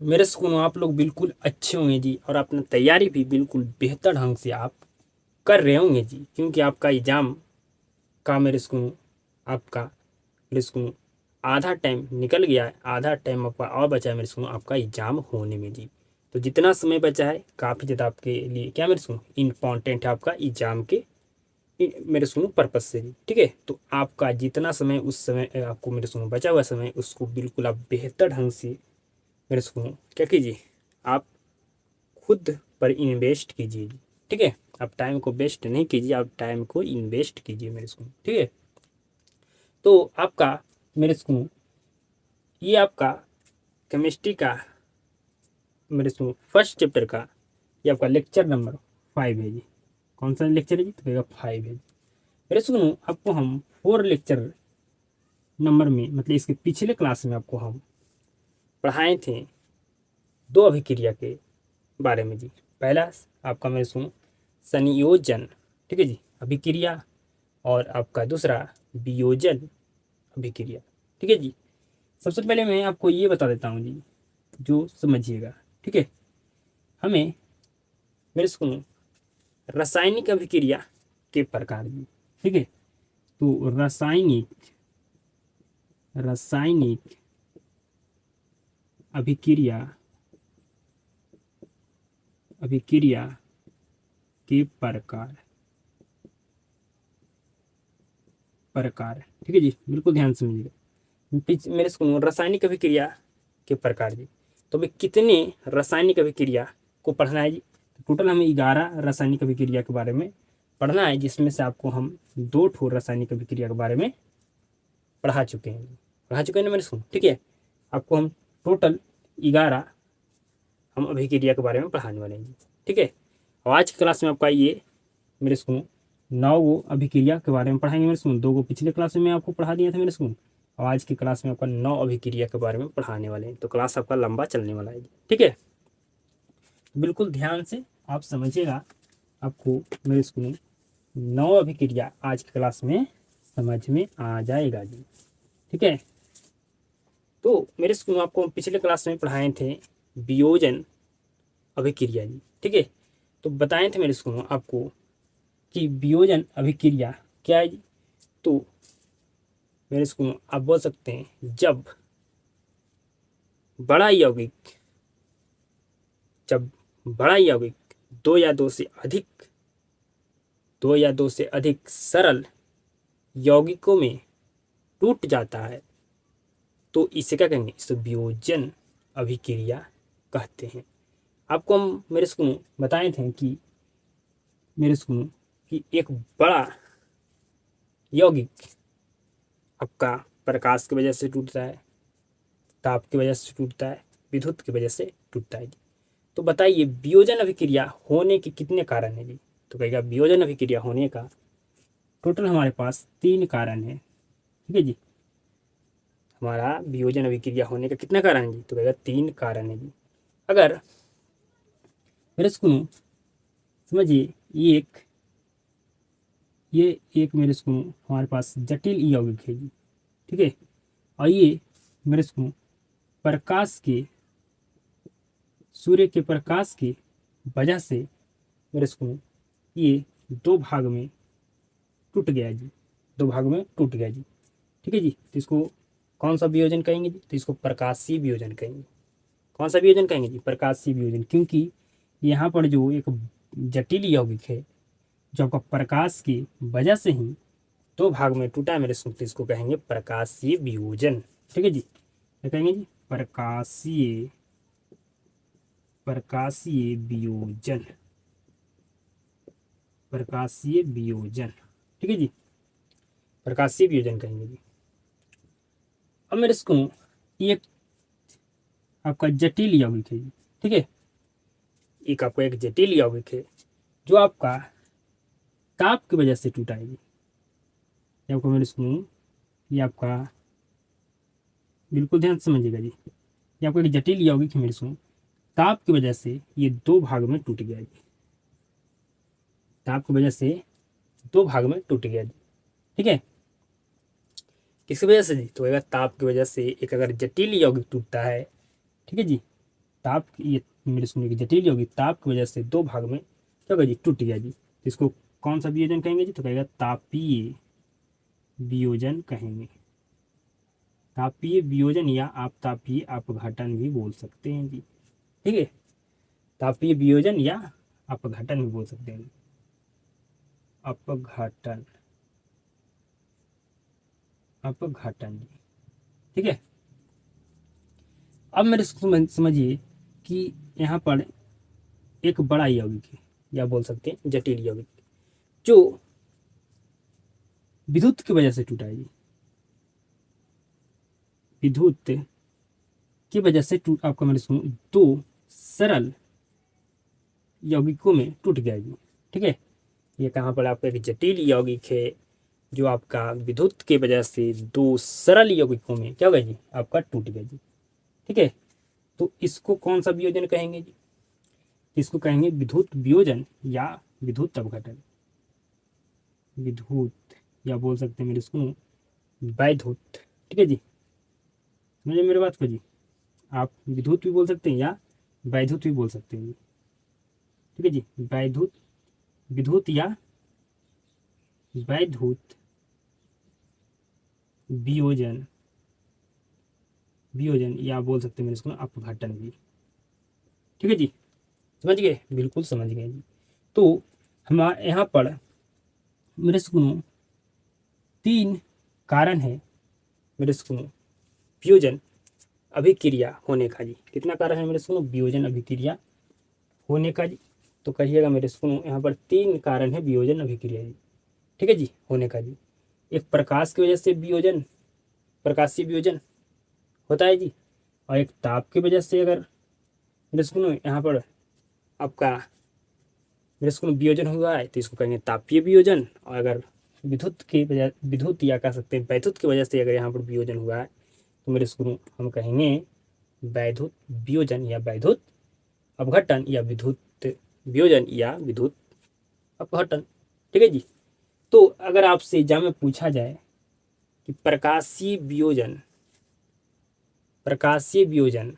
मेरे सुनो आप लोग बिल्कुल अच्छे होंगे जी, और अपना तैयारी भी बिल्कुल बेहतर ढंग से आप कर रहे होंगे जी, क्योंकि आपका एग्ज़ाम का मेरे सुनो आपका मेरे सुनो आधा टाइम निकल गया है, आधा टाइम आपका और बचा है मेरे सुनो आपका एग्ज़ाम होने में जी। तो जितना समय बचा है काफ़ी ज़्यादा आपके लिए क्या मेरे सुनो इम्पॉर्टेंट है आपका एग्ज़ाम के मेरे सुनो पर्पज से जी। ठीक है, तो आपका जितना समय उस समय आपको मेरे सुनो बचा हुआ समय उसको बिल्कुल आप बेहतर ढंग से मेरे सुनो क्या कीजिए, आप खुद पर इन्वेस्ट कीजिए जी। ठीक है, आप टाइम को वेस्ट नहीं कीजिए, आप टाइम को इन्वेस्ट कीजिए मेरे सुनो। ठीक है, तो आपका मेरे सुनो ये आपका केमिस्ट्री का मेरे सुनो फर्स्ट चैप्टर का ये आपका लेक्चर नंबर 5 है जी। कौन सा लेक्चर है जी? तो कहेगा 5 है। मेरे सुनो आपको हम 4 लेक्चर नंबर में मतलब इसके पिछले क्लास में आपको हम पढ़ाए थे 2 अभिक्रिया के बारे में जी। पहला आपका मेरे सुनो संयोजन, ठीक है जी, अभिक्रिया, और आपका दूसरा वियोजन अभिक्रिया। ठीक है जी, सबसे पहले मैं आपको ये बता देता हूँ जी, जो समझिएगा। ठीक है, हमें मेरे सुनो रासायनिक अभिक्रिया के प्रकार जी। ठीक है, तो रासायनिक अभिक्रिया अभिक्रिया के प्रकार प्रकार ठीक है जी, बिल्कुल ध्यान से समझिएगा। मेरे सुनो रासायनिक अभिक्रिया के प्रकार जी। तो हमें कितने रासायनिक अभिक्रिया को पढ़ना है जी? टोटल हमें 11 रासायनिक अभिक्रिया के बारे में पढ़ना है, जिसमें से आपको हम 2 ठो रासायनिक अभिक्रिया के बारे में पढ़ा चुके हैं ना मेरे सुनो। ठीक है, आपको हम टोटल 11 हम अभिक्रिया के बारे में पढ़ाने वाले हैं जी। ठीक है, और आज की क्लास में आपका ये मेरे सुनो 9 गो अभिक्रिया के बारे में पढ़ाएंगे मेरे सुनो। 2 गो पिछले क्लास में मैं आपको पढ़ा दिया था मेरे सुनो, और आज की क्लास में आपका 9 अभिक्रिया के बारे में पढ़ाने वाले हैं। तो क्लास आपका लंबा चलने वाला है जी। ठीक है, बिल्कुल ध्यान से आप समझिएगा, आपको मेरे सुनो 9 अभिक्रिया आज की क्लास में समझ में आ जाएगा जी। ठीक है, तो मेरे स्कूल में आपको पिछले क्लास में पढ़ाए थे वियोजन अभिक्रिया जी। ठीक है, तो बताए थे मेरे स्कूल में आपको कि वियोजन अभिक्रिया क्या है जी। तो मेरे स्कूल में आप बोल सकते हैं बड़ा यौगिक जब बड़ा यौगिक दो या दो से अधिक सरल यौगिकों में टूट जाता है तो इसे क्या कहेंगे? इसे वियोजन अभिक्रिया कहते हैं। आपको हम मेरे स्कूल बताए थे कि मेरे स्कूल कि एक बड़ा यौगिक आपका प्रकाश की वजह से टूटता है, ताप की वजह से टूटता है, विद्युत की वजह से टूटता है जी। तो बताइए वियोजन अभिक्रिया होने के कितने कारण है जी? तो कहेगा वियोजन अभिक्रिया होने का टोटल हमारे पास 3 कारण है। ठीक है जी, हमारा वियोजन अभिक्रिया होने का कितना कारण है जी? तो कहेगा 3 कारण है जी। अगर मेरे सुनो समझिए ये एक मेरे सुनो हमारे पास जटिल यौगिक है जी। ठीक है, और ये मेरे सुनो प्रकाश के सूर्य के प्रकाश की वजह से मेरे सुनो ये 2 भाग में टूट गया जी। 2 भाग में टूट गया जी। ठीक है जी, तो इसको कौन सा वियोजन कहेंगे जी? तो इसको प्रकाशीय वियोजन कहेंगे। कौन सा वियोजन कहेंगे जी? प्रकाशीय वियोजन, क्योंकि यहाँ पर जो एक जटिल यौगिक है जो आपका प्रकाश की वजह से ही 2 भाग में टूटा है मेरे सुनो, तो इसको कहेंगे प्रकाशीय वियोजन। ठीक है जी, क्या कहेंगे जी? प्रकाशीय वियोजन। प्रकाशीय वियोजन, ठीक है जी, प्रकाशीय वियोजन कहेंगे जी। अब मेरे इसको एक आपका जटिल यौगिक है जी। ठीक है, एक आपका एक जटिल यौगिक है जो आपका ताप की वजह से टूटा है जी। ये आपको मेरे इसको ये आपका बिल्कुल ध्यान से समझिएगा जी। ये आपका एक जटिल यौगिक है मेरे इसको, ताप की वजह से ये 2 भाग में टूट गया जी। ताप की वजह से 2 भाग में टूट गया जी। ठीक है, किसकी वजह से जी? तो अगर ताप की वजह से एक अगर जटिल यौगिक टूटता है, ठीक है जी, ताप ये मेरे सुनने की जटिल यौगिक ताप की वजह से 2 भाग में क्या होगा जी, टूट गया जी। तो इसको कौन सा वियोजन कहेंगे जी, तो कहेगा तापीय वियोजन कहेंगे। तापीय वियोजन या आप तापीय अपघटन भी बोल सकते हैं जी। ठीक है, तापीय वियोजन या अपघटन भी बोल सकते हैं। अपघटन, अपघटन जी। ठीक है, अब मेरे समझिए कि यहाँ पर एक बड़ा यौगिक है या बोल सकते हैं जटिल यौगिक, जो विद्युत की वजह से टूटा है जी। विद्युत की वजह से टूट, आपका मैंने सुनो, 2 सरल यौगिकों में टूट गया जी। ठीक है, ये कहाँ पर आपका एक जटिल यौगिक है जो आपका विद्युत की वजह से 2 सरल यौगिकों में क्या होगा जी, आपका टूट गया जी। ठीक है, तो इसको कौन सा वियोजन कहेंगे जी, इसको कहेंगे विद्युत वियोजन या विद्युत अपघटन। विद्युत या बोल सकते हैं मेरे इसको वैद्युत। ठीक है जी, समझे मेरे बात को जी। आप विद्युत भी बोल सकते हैं या वैद्युत भी बोल सकते हैं जी। ठीक है जी, वैद्युत, विद्युत या वैद्युत वियोजन, वियोजन या बोल सकते हैं मेरे इसको अपघटन भी। ठीक है जी, समझ गए, बिल्कुल समझ गए जी। तो हमारे यहाँ पर मेरे सुनो 3 कारण है मेरे सुनो वियोजन अभिक्रिया होने का जी। कितना कारण है मेरे सुनो वियोजन अभिक्रिया होने का जी, तो कहिएगा मेरे सुनो यहाँ पर 3 कारण है वियोजन अभिक्रिया जी। ठीक है जी, होने का जी। एक प्रकाश की वजह से वियोजन, प्रकाशीय वियोजन होता है जी, और एक ताप की वजह से अगर मेरे सुनो यहाँ पर आपका मेरे स्कूल में वियोजन हुआ है तो इसको कहेंगे तापीय वियोजन, और अगर विद्युत की वजह, विद्युत या कह सकते हैं वैद्युत की वजह से अगर यहाँ पर वियोजन हुआ है तो मेरे स्कूल में हम कहेंगे वैद्युत वियोजन या वैद्युत अपघटन या विद्युत वियोजन या विद्युत अपघटन। ठीक है जी, तो अगर आपसे एग्जाम में पूछा जाए कि प्रकाशीय वियोजन, प्रकाशीय वियोजन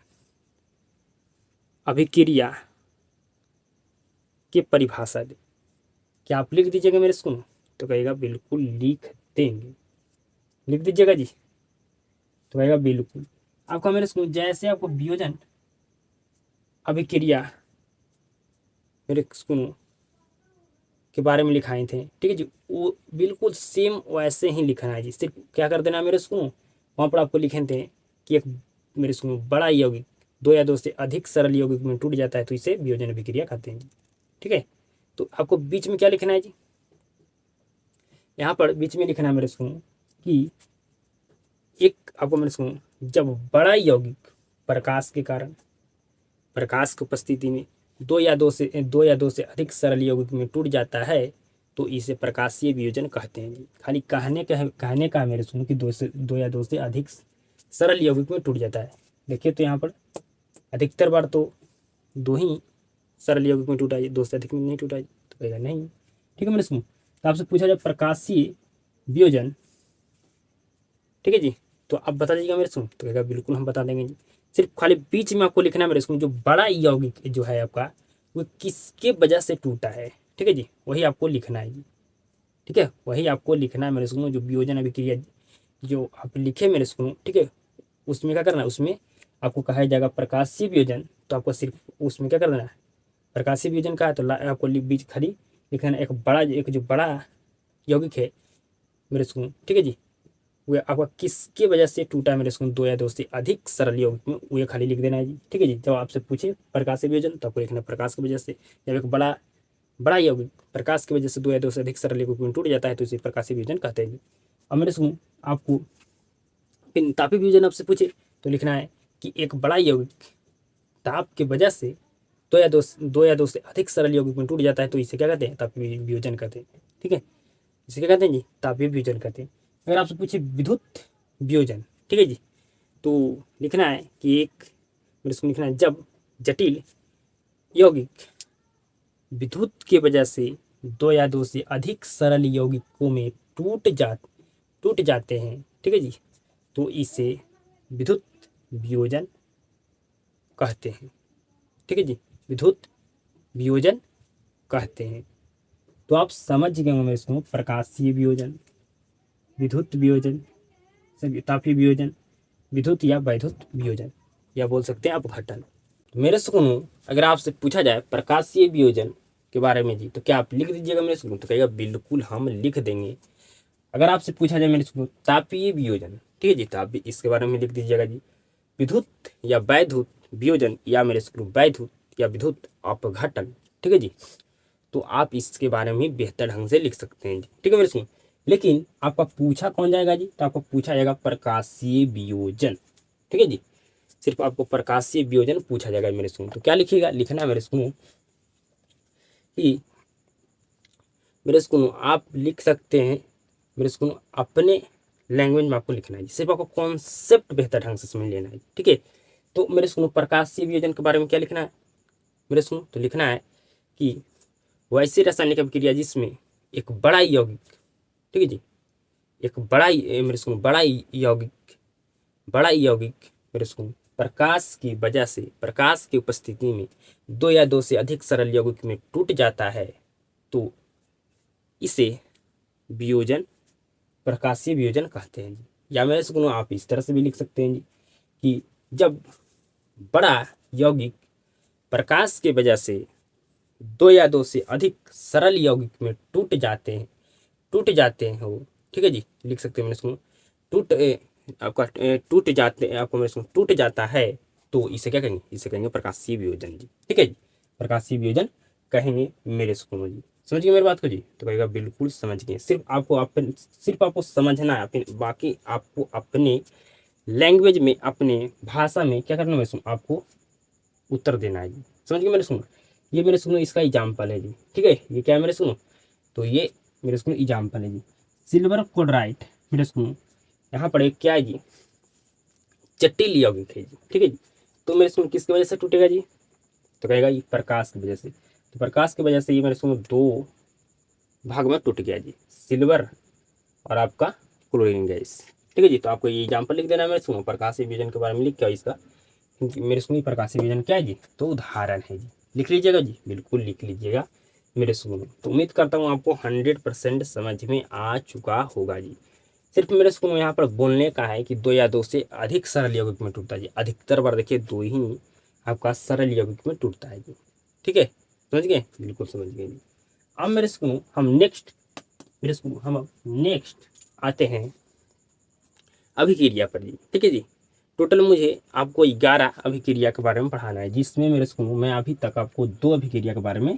अभिक्रिया की परिभाषा दे, क्या आप लिख दीजिएगा मेरे स्कूल, तो कहेगा बिल्कुल लिख देंगे, लिख दीजिएगा जी, तो कहेगा बिल्कुल। आपका मेरे स्कूल जैसे आपको वियोजन अभिक्रिया मेरे स्कूल के बारे में लिखाए थे, ठीक है जी, वो बिल्कुल सेम वैसे ही लिखना है जी। सिर्फ क्या कर देना मेरे स्कूल, वहाँ पर आपको लिखे थे कि एक मेरे स्कूल बड़ा यौगिक 2 या 2 से अधिक सरल यौगिक में टूट जाता है तो इसे वियोजन अभिक्रिया कहते हैं जी। ठीक है, तो आपको बीच में क्या लिखना है जी, यहाँ पर बीच में लिखना है मेरे स्कूल कि एक आपको मैंने सुन, जब बड़ा यौगिक प्रकाश के कारण, प्रकाश की उपस्थिति में 2 या 2 से अधिक सरल यौगिक में टूट जाता है तो इसे प्रकाशीय वियोजन कहते हैं जी। खाली कहने का है मेरे सुन कि 2 या 2 से अधिक सरल यौगिक में टूट जाता है। देखिए तो यहाँ पर अधिकतर बार तो 2 ही सरल यौगिक में टूटा है, 2 से अधिक में नहीं टूटा है, तो कहेगा नहीं। ठीक है मेरे सुन, तो आपसे पूछा जाए प्रकाशीय वियोजन, ठीक है जी, तो आप बता दीजिएगा मेरे सुन, तो कहेगा बिल्कुल हम बता देंगे जी। सिर्फ खाली बीच में आपको लिखना है मेरे सुन, जो बड़ा यौगिक जो है आपका वो किसके वजह से टूटा है, ठीक है जी, वही आपको लिखना है जी। ठीक है, वही आपको लिखना है मेरे सुनो, जो वियोजन अभिक्रिया जो आप लिखे मेरे सुनो, ठीक है, उसमें क्या करना है, उसमें आपको कहा जाएगा प्रकाशीय वियोजन, तो आपको सिर्फ उसमें क्या कर देना है, प्रकाशीय वियोजन का है तो आपको बीच खाली लिखना है एक बड़ा, एक जो बड़ा यौगिक है मेरे सुनो, ठीक है जी, वो आपका किसके वजह से टूटा है मेरे स्कूल 2 या 2 से अधिक सरल यौगिक में, वो खाली लिख देना है जी। ठीक है जी, जब आपसे पूछे प्रकाश वियोजन तो आपको लिखना प्रकाश की वजह से। जब एक बड़ा बड़ा यौगिक प्रकाश की वजह से 2 या 2 से अधिक सरल यौगिक में टूट जाता है तो इसे प्रकाशीय वियोजन कहते हैं जी। अब मेरे स्कूल आपको तापीय वियोजन आपसे पूछे तो लिखना है कि एक बड़ा यौगिक ताप की वजह से 2 या 2 से अधिक सरल यौगिक में टूट जाता है तो इसे क्या कहते हैं, तापीय वियोजन कहते हैं। ठीक है, इसे क्या कहते हैं जी, तापीय वियोजन कहते हैं। अगर आपसे पूछे विद्युत वियोजन, ठीक है जी, तो लिखना है कि एक मेरे इसको लिखना है जब जटिल यौगिक विद्युत की वजह से 2 या 2 से अधिक सरल यौगिकों में टूट जाते हैं, ठीक है जी, तो इसे विद्युत वियोजन कहते हैं। ठीक है जी, विद्युत वियोजन कहते हैं। तो आप समझ गए होंगे इसको, प्रकाशीय वियोजन, विद्युत वियोजन, तापीय वियोजन, विद्युत या वैद्युत वियोजन, या बोल सकते हैं अपघटन। तो मेरे सुनो, अगर आपसे पूछा जाए प्रकाशीय वियोजन के बारे में जी, तो क्या आप लिख दीजिएगा मेरे सुनो? तो कहेगा बिल्कुल हम लिख देंगे। अगर आपसे पूछा जाए मेरे सुनो तापीय वियोजन, ठीक है जी, तो आप भी इसके बारे में लिख दीजिएगा जी, विद्युत या वैद्युत वियोजन, या मेरे सुनो वैद्युत या विद्युत अपघटन, ठीक है जी। तो आप इसके बारे में बेहतर ढंग से लिख सकते हैं जी, ठीक है मेरे सुनो। लेकिन आपका पूछा कौन जाएगा जी? तो आपको पूछा जाएगा प्रकाशीय वियोजन, ठीक है जी। सिर्फ आपको प्रकाशीय वियोजन पूछा जाएगा मेरे सुनो। तो क्या लिखिएगा? लिखना है मेरे सुनो कि मेरे सुनो आप लिख सकते हैं मेरे सुनो अपने लैंग्वेज में आपको लिखना है, सिर्फ आपको कॉन्सेप्ट बेहतर ढंग से समझ लेना है, ठीक है। तो मेरे सुनो प्रकाशीय वियोजन के बारे में क्या लिखना है मेरे सुनो? तो लिखना है कि वैसी रासायनिक अभिक्रिया जिसमें एक बड़ा यौगिक, ठीक है जी, एक बड़ा मेरे सुनो बड़ा यौगिक मेरे सुनो प्रकाश की वजह से, प्रकाश की उपस्थिति में दो या दो से अधिक सरल यौगिक में टूट जाता है, तो इसे वियोजन, प्रकाशीय वियोजन कहते हैं जी। या मेरे सुनो आप इस तरह से भी लिख सकते हैं जी कि जब बड़ा यौगिक प्रकाश की वजह से दो या दो से अधिक सरल यौगिक में टूट जाते हैं वो, ठीक है जी, लिख सकते हैं मैंने सुनो आपका टूट जाते हैं, आपको मैंने सुनो टूट जाता है, तो इसे क्या कहेंगे? इसे कहेंगे प्रकाशीय वियोजन जी, ठीक है जी, प्रकाशीय वियोजन कहेंगे मेरे सुनो जी। समझ गए मेरी बात को जी? तो कहेगा बिल्कुल समझ गए। सिर्फ आपको समझना है, अपने बाकी आपको अपने लैंग्वेज में, अपने भाषा में क्या करना है मेरे सुनो? आपको उत्तर देना है जी। समझ गए मेरे सुनो? ये मेरे सुनो इसका एग्जाम्पल है जी, ठीक है। ये क्या है मेरे सुनो? तो ये मेरे सुनो एग्जाम्पल है जी, सिल्वर क्लोराइड मेरे सुनो, यहाँ पर एक क्या है जी, जटिल यौगिक है जी, ठीक है जी। तो मेरे सुनो किसकी वजह से टूटेगा जी? तो कहेगा ये प्रकाश की वजह से। तो प्रकाश की वजह से ये मेरे सुनो दो भाग में टूट गया जी, सिल्वर और आपका क्लोरीन गैस, ठीक है जी। तो आपको ये एग्जाम्पल लिख देना है मेरे सुनो, प्रकाशीय वियोजन के बारे में लिख के इसका, क्योंकि मेरे सुनो प्रकाशीय वियोजन क्या है जी? तो उदाहरण है जी, लिख लीजिएगा जी, बिल्कुल लिख लीजिएगा मेरे सुनो। तो उम्मीद करता हूँ आपको 100% समझ में आ चुका होगा जी। सिर्फ मेरे सुनो यहाँ पर बोलने का है कि दो या दो से अधिक सरल यौगिक में टूटता है जी, अधिकतर बार देखिए दो ही आपका सरल यौगिक में टूटता है जी, ठीक है। समझ गए? बिल्कुल समझ गए जी। अब मेरे सुनो हम अब नेक्स्ट आते हैं अभिक्रिया पर जी, ठीक है जी। टोटल मुझे आपको 11 अभिक्रिया के बारे में पढ़ाना है, जिसमें मेरे सुनो मैं अभी तक आपको 2 अभिक्रिया के बारे में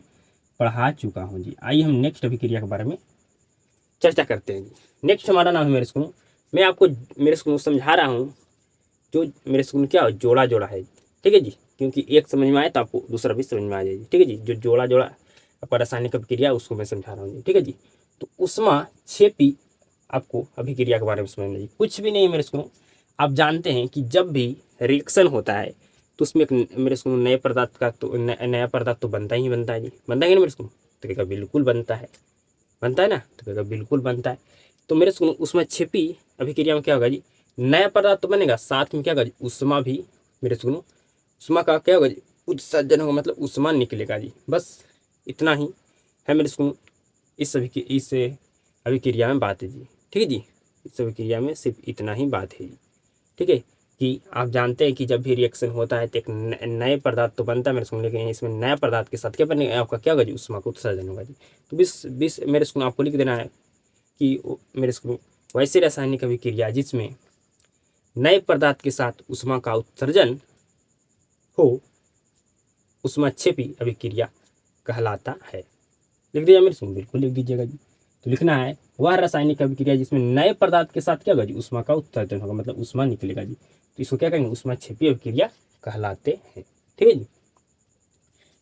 पढ़ा चुका हूँ जी। आइए हम नेक्स्ट अभिक्रिया के बारे में चर्चा करते हैं जी। नेक्स्ट हमारा नाम है मेरे सुनो, मैं आपको मेरे सुनो समझा रहा हूँ जो मेरे सुनो क्या जोड़ा जोड़ा है, ठीक है जी। क्योंकि एक समझ में आए तो आपको दूसरा भी समझ में आ जाएगी, ठीक है जी। जो जोड़ा जोड़ा आपका रासायनिक अभिक्रिया उसको मैं समझा रहा हूँ जी, ठीक है जी। तो उष्मा क्षेपी आपको अभिक्रिया के बारे में समझना जी, कुछ भी नहीं मेरे सुनो। आप जानते हैं कि जब भी रिएक्शन होता है तो उसमें एक मेरे सुनो नए पदार्थ का तो नया पदार्थ तो बनता ही बनता है जी, बनता है ना मेरे सुनो? तो कहेगा बिल्कुल बनता है, बनता है ना? तो कहेगा बिल्कुल बनता है। तो मेरे सुनो उसमें छिपी अभिक्रिया में क्या होगा जी? नया पदार्थ तो बनेगा, साथ में क्या होगा जी? उष्मा भी मेरे सुनो, उष्मा का क्या होगा जी? उत्सर्जन होगा, मतलब उष्मा निकलेगा जी। बस इतना ही है मेरे सुनो इस अभिक्रिया में बात है जी, ठीक है जी। इस अभिक्रिया में सिर्फ इतना ही बात है जी, ठीक है। कि आप जानते हैं कि जब भी रिएक्शन होता है तो एक नए पदार्थ तो बनता है मेरे सुन, लेकिन इसमें नया पदार्थ के साथ क्या बनेगा? आपका क्या होगा जी? उष्मा का उत्सर्जन होगा जी। तो बीस बीस मेरे सुन आपको लिख देना है कि मेरे सुन वैसे रासायनिक अभिक्रिया जिसमें नए पदार्थ के साथ उष्मा का उत्सर्जन हो, उष्माक्षेपी अभिक्रिया कहलाता है। लिख दीजिए मेरे सुन, बिल्कुल लिख दीजिएगा जी। तो लिखना है वह रासायनिक अभिक्रिया जिसमें नए पदार्थ के साथ क्या होगा जी? उष्मा का उत्सर्जन होगा, मतलब उष्मा निकलेगा जी। तो इसको क्या कहेंगे? उष्माक्षेपी अभिक्रिया कहलाते हैं, ठीक है जी।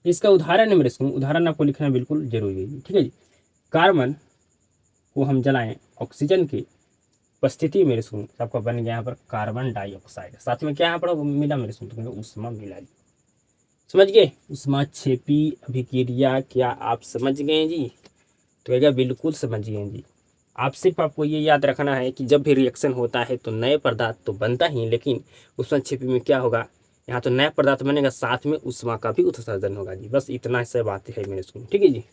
इसका उदाहरण है मेरे सुन, उदाहरण आपको लिखना बिल्कुल जरूरी है जी, ठीक है जी। कार्बन को हम जलाएं ऑक्सीजन की उपस्थिति मेरे सुन, आपका बन गया यहाँ पर कार्बन डाइऑक्साइड, साथ में क्या यहाँ पर मिला मेरे सुन? तो उष्मा मिला जी। समझ गए? उष्माक्षेपी अभिक्रिया क्या आप समझ गए जी? तो कहेगा बिल्कुल समझ गए जी। आप सिर्फ आपको ये याद रखना है कि जब भी रिएक्शन होता है तो नए पदार्थ तो बनता ही, लेकिन उष्माक्षेपी में क्या होगा? यहाँ तो नया पदार्थ बनेगा, साथ में उष्मा का भी उत्सर्जन होगा जी। बस इतना सा बात है मेरे स्कूल। ठीक है जी,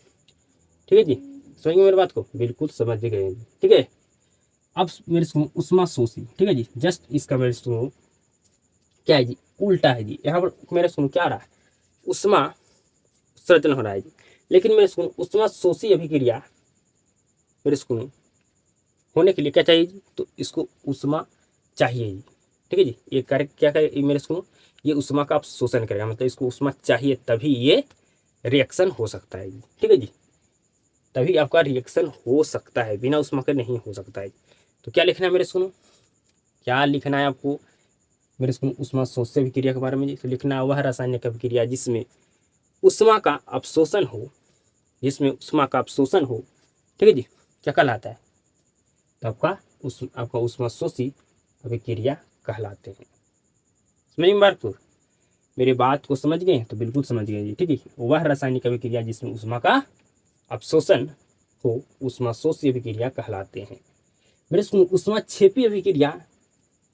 ठीक है जी, समझ गए मेरी बात को? बिल्कुल समझ गए जी। ठीक है, अब मेरे स्कूल उष्मा शोषी। ठीक है जी, जस्ट इसका मेरे स्कूल क्या है जी, उल्टा है जी। यहाँ पर मेरे स्कूल क्या आ रहा है, उष्मा उत्सर्जन हो रहा है जी, लेकिन मेरे स्कूल उष्मा शोषी अभिक्रिया मेरे स्कूल होने के लिए क्या चाहिए जी, तो इसको उष्मा चाहिए जी। ठीक है जी, ये कार्य क्या करे मेरे स्कूल, ये उष्मा का शोषण करेगा, मतलब इसको उष्मा चाहिए तभी ये रिएक्शन हो सकता है जी। ठीक है जी, तभी आपका रिएक्शन हो सकता है, बिना उष्मा के नहीं हो सकता है। तो क्या लिखना है मेरे स्कूल, क्या लिखना है आपको मेरे स्कूल, उष्मा शोष्य अभिक्रिया के बारे में जी। तो लिखना है वह रासायनिक अभिक्रिया जिसमें उष्मा का अवशोषण हो, जिसमें उष्मा का अवशोषण हो। ठीक है जी, क्या कहलाता है, तो आपका उष्मा शोषी अभिक्रिया कहलाते हैं। समझ में बात को, मेरी बात को समझ गए तो बिल्कुल समझ गए जी। ठीक है, वह रासायनिक अभिक्रिया जिसमें उष्मा का अवशोषण हो उष्मा शोषी अभिक्रिया कहलाते हैं। मेरे स्कूल उष्मा क्षेपी अभिक्रिया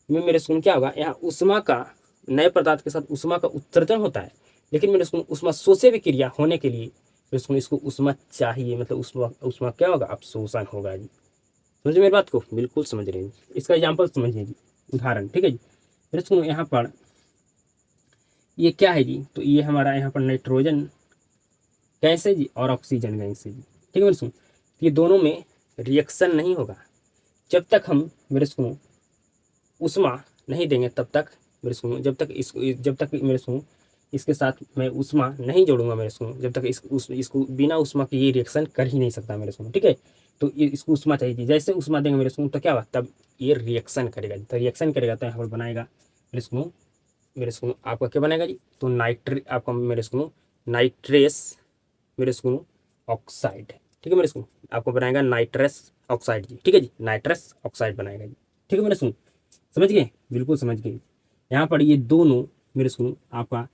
में मेरे स्कूल क्या होगा, यहाँ उष्मा का नए पदार्थ के साथ उष्मा का उत्सर्जन होता है, लेकिन मेरे स्कूल उष्मा शोषी अभिक्रिया होने के लिए मेरे स्कूल इसको उष्मा चाहिए, मतलब उष्मा उष्मा क्या होगा, अवशोषण होगा जी। समझे मेरी बात को, बिल्कुल समझ रहे हैं। इसका एग्जाम्पल समझिए जी, उदाहरण। ठीक है जी, मेरे स्कूल यहाँ पर ये क्या है जी, तो ये हमारा यहाँ पर नाइट्रोजन गैस है जी और ऑक्सीजन गैस है जी। ठीक है मेरे स्कूल, ये दोनों में रिएक्शन नहीं होगा जब तक हम मेरे स्कूल उष्मा नहीं देंगे, तब तक मेरे स्कूल, जब तक मेरे स्कूल इसके साथ मैं उष्मा नहीं जोड़ूंगा मेरे स्कूल, जब तक इसको बिना उष्मा के ये रिएक्शन कर ही नहीं सकता मेरे स्कूल। ठीक है, तो ये इसको उष्मा चाहिए थी, जैसे उष्मा देंगे मेरे स्कूल तो क्या होगा, तब ये रिएक्शन करेगा। तो रिएक्शन करेगा तो यहाँ पर बनाएगा मेरे स्कूल आपका क्या बनेगा जी, तो आपका मेरे स्कूल नाइट्रेस मेरे स्कूल ऑक्साइड। ठीक है मेरे स्कूल, आपको बनाएगा नाइट्रस ऑक्साइड जी। ठीक है जी, नाइट्रस ऑक्साइड बनाएगा जी। ठीक है मेरे स्कूल, समझ गए, बिल्कुल समझ गए। यहाँ पर ये दोनों मेरे स्कूल आपका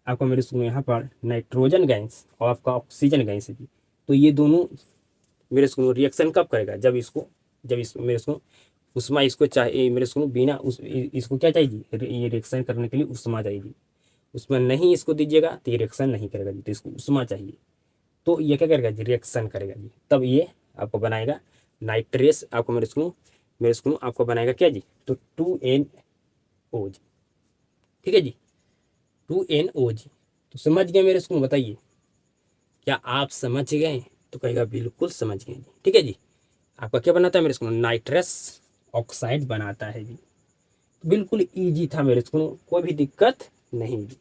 आपका मेरे स्कूल यहाँ पर नाइट्रोजन गैस और आपका ऑक्सीजन गैस है जी। तो ये दोनों मेरे स्कूल रिएक्शन कब करेगा, जब इस मेरे स्कूल उष्मा इसको चाहिए मेरे स्कूल, बिना इसको क्या चाहिए जी, ये रिएक्शन करने के लिए उष्मा चाहिए। उष्मा नहीं इसको दीजिएगा तो ये रिएक्शन नहीं करेगा जी, तो इसको उष्मा चाहिए, तो ये क्या करेगा जी, रिएक्शन करेगा जी, तब ये आपको बनाएगा नाइट्रेस, आपको मेरे स्कूल आपको बनाएगा क्या जी, तो 2NO जी। ठीक है जी, 2NO जी। तो समझ गए मेरे स्कूल, बताइए क्या आप समझ गए, तो कहेगा बिल्कुल समझ गए जी। ठीक है जी, आपका क्या बनाता है मेरे स्कूल, नाइट्रस ऑक्साइड बनाता है जी। बिल्कुल ईजी था मेरे स्कूल, कोई भी दिक्कत नहीं जी।